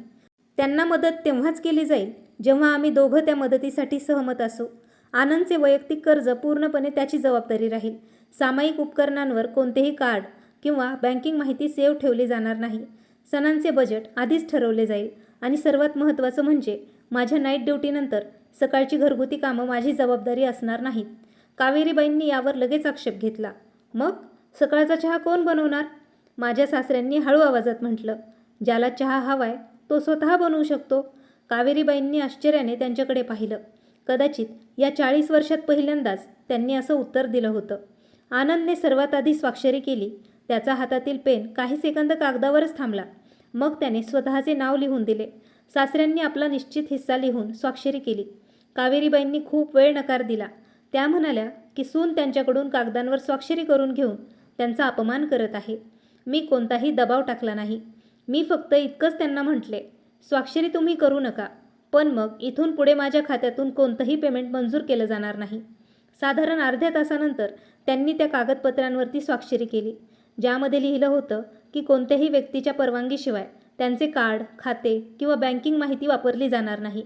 त्यांना मदत तेव्हाच केली जाईल जेव्हा आम्ही दोघं त्या मदतीसाठी सहमत असू. आनंदचे वैयक्तिक कर्ज पूर्णपणे त्याची जबाबदारी राहील. सामायिक उपकरणांवर कोणतेही कार्ड किंवा बँकिंग माहिती सेव्ह ठेवली जाणार नाही. सणांचे बजेट आधीच ठरवले जाईल आणि सर्वात महत्त्वाचं म्हणजे माझ्या नाईट ड्युटीनंतर सकाळची घरगुती कामं माझी जबाबदारी असणार नाहीत. कावेरीबाईंनी यावर लगेच आक्षेप घेतला. मग सकाळचा चहा कोण बनवणार? माझ्या सासऱ्यांनी हळू आवाजात म्हटलं, ज्याला चहा हवाय तो स्वतः बनवू शकतो. कावेरीबाईंनी आश्चर्याने त्यांच्याकडे पाहिलं. कदाचित या 40 वर्षात पहिल्यांदाच त्यांनी असं उत्तर दिलं होतं. आनंदने सर्वात आधी स्वाक्षरी केली. त्याचा हातातील पेन काही सेकंद कागदावरच थांबला. मग त्याने स्वतःचे नाव लिहून दिले. सासऱ्यांनी आपला निश्चित हिस्सा लिहून स्वाक्षरी केली. कावेरीबाईंनी खूप वेळ नकार दिला. त्या म्हणाल्या की सून त्यांच्याकडून कागदांवर स्वाक्षरी करून घेऊन त्यांचा अपमान करत आहे. मी कोणताही दबाव टाकला नाही. मी फक्त इतकंच त्यांना म्हटले, स्वाक्षरी तुम्ही करू नका, पण मग इथून पुढे माझ्या खात्यातून कोणतंही पेमेंट मंजूर केलं जाणार नाही. साधारण अर्ध्या तासानंतर त्यांनी त्या कागदपत्रांवरती स्वाक्षरी केली, ज्यामध्ये लिहिलं होतं की कोणत्याही व्यक्तीच्या परवानगीशिवाय त्यांचे कार्ड, खाते किंवा बँकिंग माहिती वापरली जाणार नाही.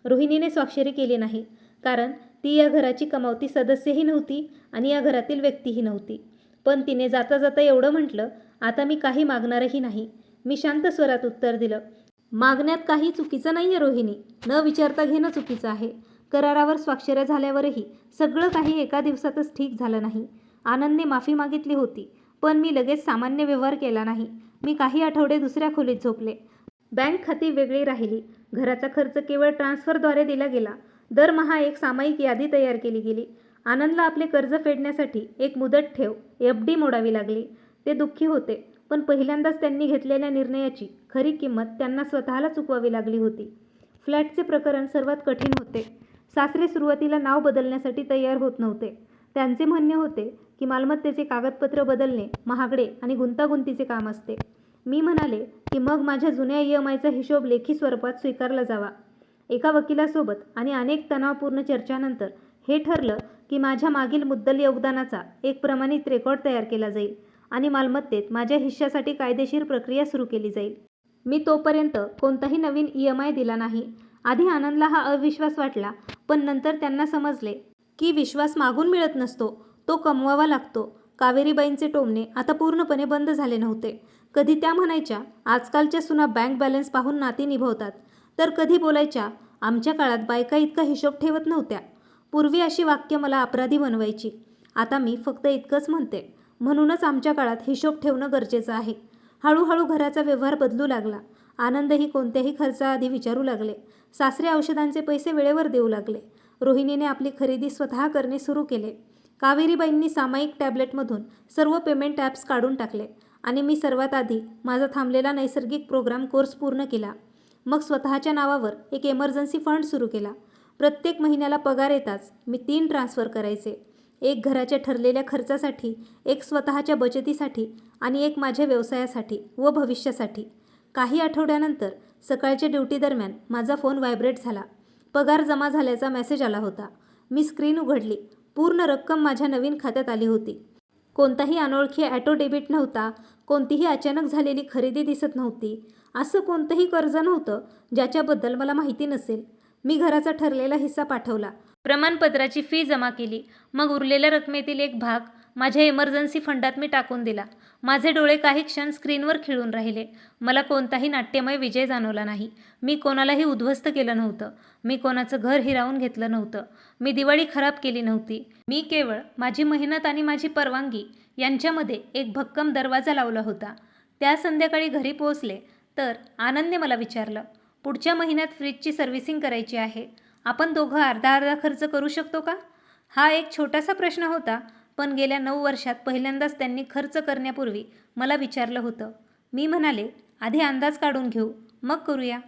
रोहिणीने स्वाक्षरी केली नाही, कारण ती या घराची कमावती सदस्यही नव्हती आणि या घरातील व्यक्तीही नव्हती. पण तिने जाता जाता एवढं म्हटलं, आता मी काही मागणारही नाही. मी शांत स्वरात उत्तर दिलं, मागण्यात काही चुकीचं नाही आहे रोहिणी. न विचारता घेणं चुकीचं आहे. करारावर स्वाक्षऱ्या झाल्यावरही सगळं काही एका दिवसातच ठीक झालं नाही. आनंदने माफी मागितली होती, पण मी लगेच सामान्य व्यवहार केला नाही. मी काही आठवडे दुसऱ्या खोलीत झोपले. बँक खाती वेगळी राहिली. घराचा खर्च केवळ ट्रान्सफरद्वारे दिला गेला. दरमहा एक सामायिक यादी तयार केली गेली. आनंदला आपले कर्ज फेडण्यासाठी एक मुदत ठेव FD मोडावी लागली. ते दुःखी होते, पण पहिल्यांदाच त्यांनी घेतलेल्या निर्णयाची खरी किंमत त्यांना स्वतःला चुकवावी लागली होती. फ्लॅटचे प्रकरण सर्वात कठीण होते. सासरे सुरुवातीला नाव बदलण्यासाठी तयार होत नव्हते. त्यांचे म्हणणे होते की मालमत्तेचे कागदपत्र बदलणे महागडे आणि गुंतागुंतीचे काम असते. मी म्हणाले की मग माझ्या जुन्या EMIचा हिशोब लेखी स्वरूपात स्वीकारला जावा. एका वकिलासोबत आणि अनेक तणावपूर्ण चर्चांनंतर हे ठरलं की माझ्या मागील मुद्दल योगदानाचा एक प्रमाणित रेकॉर्ड तयार केला जाईल आणि मालमत्तेत माझ्या हिश्श्यासाठी कायदेशीर प्रक्रिया सुरू केली जाईल. मी तोपर्यंत कोणताही नवीन EMI दिला नाही. आधी आनंदला हा अविश्वास वाटला, पण नंतर त्यांना समजले की विश्वास मागून मिळत नसतो, तो कमवावा लागतो. कावेरीबाईंचे टोमणे आता पूर्णपणे बंद झाले नव्हते. कधी त्या म्हणायच्या, आजकालच्या सुना बँक बॅलन्स पाहून नाती निभवतात, तर कधी बोलायच्या, आमच्या काळात बायका इतका हिशोब ठेवत नव्हत्या. पूर्वी अशी वाक्य मला अपराधी बनवायची. आता मी फक्त इतकंच म्हणते, म्हणूनच आमच्या काळात हिशोब ठेवणं गरजेचं आहे. हळूहळू घराचा व्यवहार बदलू लागला. आनंदही कोणत्याही खर्चाआधी विचारू लागले. सासरे औषधांचे पैसे वेळेवर देऊ लागले. रोहिणीने आपली खरेदी स्वतः करणे सुरू केले. कावेरीबाईंनी सामायिक टॅब्लेटमधून सर्व पेमेंट ॲप्स काढून टाकले आणि मी सर्वात आधी माझा थांबलेला नैसर्गिक प्रोग्राम कोर्स पूर्ण केला. मग स्वतःच्या नावावर एक इमर्जन्सी फंड सुरू केला. प्रत्येक महिन्याला पगार येताच मी 3 ट्रान्सफर करायचे. एक घराच्या ठरलेल्या खर्चासाठी, एक स्वतःच्या बचतीसाठी आणि एक माझ्या व्यवसायासाठी व भविष्यासाठी. काही आठवड्यानंतर सकाळच्या ड्युटी दरम्यान माझा फोन व्हायब्रेट झाला. पगार जमा झाल्याचा मेसेज आला होता. मी स्क्रीन उघडली. पूर्ण रक्कम माझ्या नवीन खात्यात आली होती. कोणताही अनोळखी ॲटो डेबिट नव्हता. कोणतीही अचानक झालेली खरेदी दिसत नव्हती. असं कोणतंही कर्ज नव्हतं ज्याच्याबद्दल मला माहिती नसेल. मी घराचा ठरलेला हिस्सा पाठवला. प्रमाणपत्राची फी जमा केली. मग उरलेल्या रकमेतील एक भाग माझ्या इमर्जन्सी फंडात मी टाकून दिला. माझे डोळे काही क्षण स्क्रीनवर खिळून राहिले. मला कोणताही नाट्यमय विजय जाणवला नाही. मी कोणालाही उद्ध्वस्त केलं नव्हतं. मी कोणाचं घर हिरावून घेतलं नव्हतं. मी दिवाळी खराब केली नव्हती. मी केवळ माझी मेहनत आणि माझी परवानगी यांच्यामध्ये एक भक्कम दरवाजा लावला होता. त्या संध्याकाळी घरी पोहोचले तर आनंदने मला विचारलं, पुढच्या महिन्यात फ्रीजची सर्व्हिसिंग करायची आहे. आपण दोघं अर्धा खर्च करू शकतो का? हा एक छोटासा प्रश्न होता, पण गेल्या 9 वर्षात पहिल्यांदाच त्यांनी खर्च करण्यापूर्वी मला विचारलं होतं. मी म्हणाले, आधी अंदाज काढून घेऊ, मग करूया.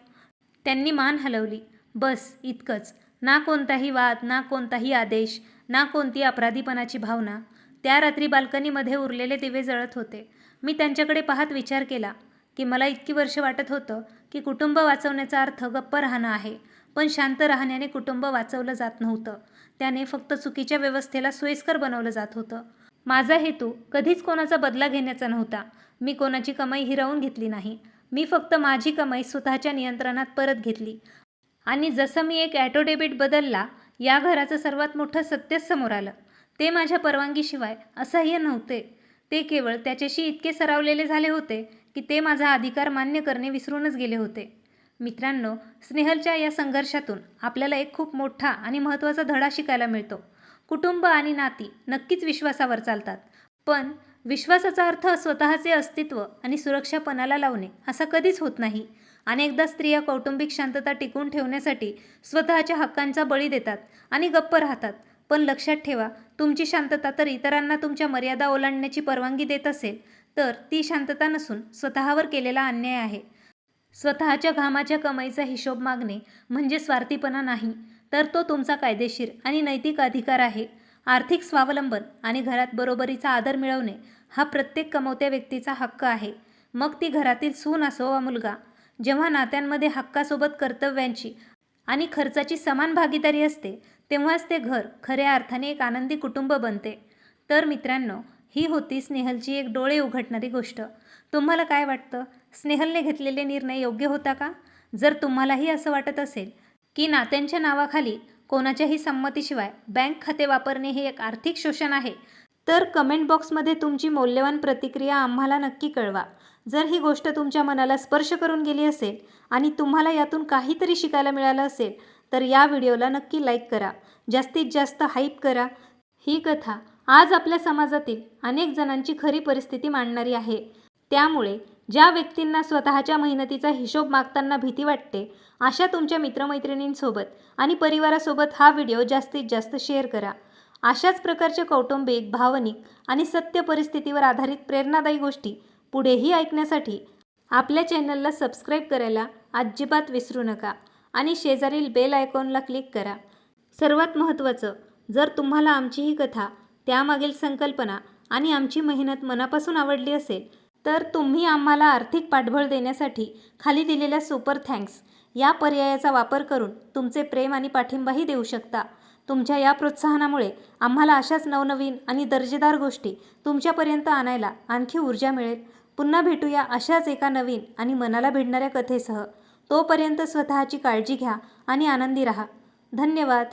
त्यांनी मान हलवली. बस इतकंच. ना कोणताही वाद, ना कोणताही आदेश, ना कोणती अपराधीपणाची भावना. त्या रात्री बाल्कनीमध्ये उरलेले दिवे जळत होते. मी त्यांच्याकडे पाहत विचार केला की मला इतकी वर्ष वाटत होतं की कुटुंब वाचवण्याचा अर्थ गप्प राहणं आहे. पण शांत राहण्याने कुटुंब वाचवलं जात नव्हतं. त्याने फक्त चुकीच्या व्यवस्थेला सोयीस्कर बनवलं जात होतं. माझा हेतू कधीच कोणाचा बदला घेण्याचा नव्हता. मी कोणाची कमाई हिरावून घेतली नाही. मी फक्त माझी कमाई स्वतःच्या नियंत्रणात परत घेतली. आणि जसं मी एक ॲटो डेबिट बदलला, या घराचं सर्वात मोठं सत्यच समोर आलं. ते माझ्या परवानगीशिवाय असह्य नव्हते. ते केवळ त्याच्याशी इतके सरावलेले झाले होते की ते माझा अधिकार मान्य करणे विसरूनच गेले होते. मित्रांनो, स्नेहलच्या या संघर्षातून आपल्याला एक खूप मोठा आणि महत्त्वाचा धडा शिकायला मिळतो. कुटुंब आणि नाती नक्कीच विश्वासावर चालतात, पण विश्वासाचा अर्थ स्वतःचे अस्तित्व आणि सुरक्षा पणाला लावणे असा कधीच होत नाही. अनेकदा स्त्रिया कौटुंबिक शांतता टिकवून ठेवण्यासाठी स्वतःच्या हक्कांचा बळी देतात आणि गप्प राहतात. पण लक्षात ठेवा, तुमची शांतता तर इतरांना तुमच्या मर्यादा ओलांडण्याची परवानगी देत असेल तर ती शांतता नसून स्वतःवर केलेला अन्याय आहे. स्वतःच्या घामाच्या कमाईचा हिशोब मागणे म्हणजे स्वार्थीपणा नाही, तर तो तुमचा कायदेशीर आणि नैतिक अधिकार आहे. आर्थिक स्वावलंबन आणि घरात बरोबरीचा आदर मिळवणे हा प्रत्येक कमवत्या व्यक्तीचा हक्क आहे. मग ती घरातील सून असो वा मुलगा. जेव्हा नात्यांमध्ये हक्कासोबत कर्तव्यांची आणि खर्चाची समान भागीदारी असते, तेव्हाच ते घर खऱ्या अर्थाने एक आनंदी कुटुंब बनते. तर मित्रांनो, ही होती स्नेहलची एक डोळे उघडणारी गोष्ट. तुम्हाला काय वाटतं? स्नेहलने घेतलेले निर्णय योग्य होता का? जर तुम्हालाही असं वाटत असेल की नात्यांच्या नावाखाली कोणाच्याही संमतीशिवाय बँक खाते वापरणे हे एक आर्थिक शोषण आहे, तर कमेंट बॉक्समध्ये तुमची मौल्यवान प्रतिक्रिया आम्हाला नक्की कळवा. जर ही गोष्ट तुमच्या मनाला स्पर्श करून गेली असेल आणि तुम्हाला यातून काहीतरी शिकायला मिळालं असेल, तर या व्हिडिओला नक्की लाईक करा, जास्तीत जास्त हाईप करा. ही कथा आज आपल्या समाजातील अनेक जणांची खरी परिस्थिती मांडणारी आहे. त्यामुळे ज्या व्यक्तींना स्वतःच्या मेहनतीचा हिशोब मागताना भीती वाटते, अशा तुमच्या मित्रमैत्रिणींसोबत आणि परिवारासोबत हा व्हिडिओ जास्तीत जास्त शेअर करा. अशाच प्रकारच्या कौटुंबिक, भावनिक आणि सत्य परिस्थितीवर आधारित प्रेरणादायी गोष्टी पुढेही ऐकण्यासाठी आपल्या चॅनलला सबस्क्राईब करायला अजिबात विसरू नका आणि शेजारील बेल आयकॉनला क्लिक करा. सर्वात महत्त्वाचं, जर तुम्हाला आमची ही कथा, त्यामागील संकल्पना आणि आमची मेहनत मनापासून आवडली असेल, तर तुम्ही आम्हाला आर्थिक पाठबळ देण्यासाठी खाली दिलेल्या सुपर थँक्स या पर्यायाचा वापर करून तुमचे प्रेम आणि पाठिंबाही देऊ शकता. तुमच्या या प्रोत्साहनामुळे आम्हाला अशाच नवनवीन आणि दर्जेदार गोष्टी तुमच्यापर्यंत आणायला आणखी ऊर्जा मिळेल. पुन्हा भेटूया अशाच एका नवीन आणि मनाला भिडणाऱ्या कथेसह. तोपर्यंत स्वतःची काळजी घ्या आणि आनंदी राहा. धन्यवाद.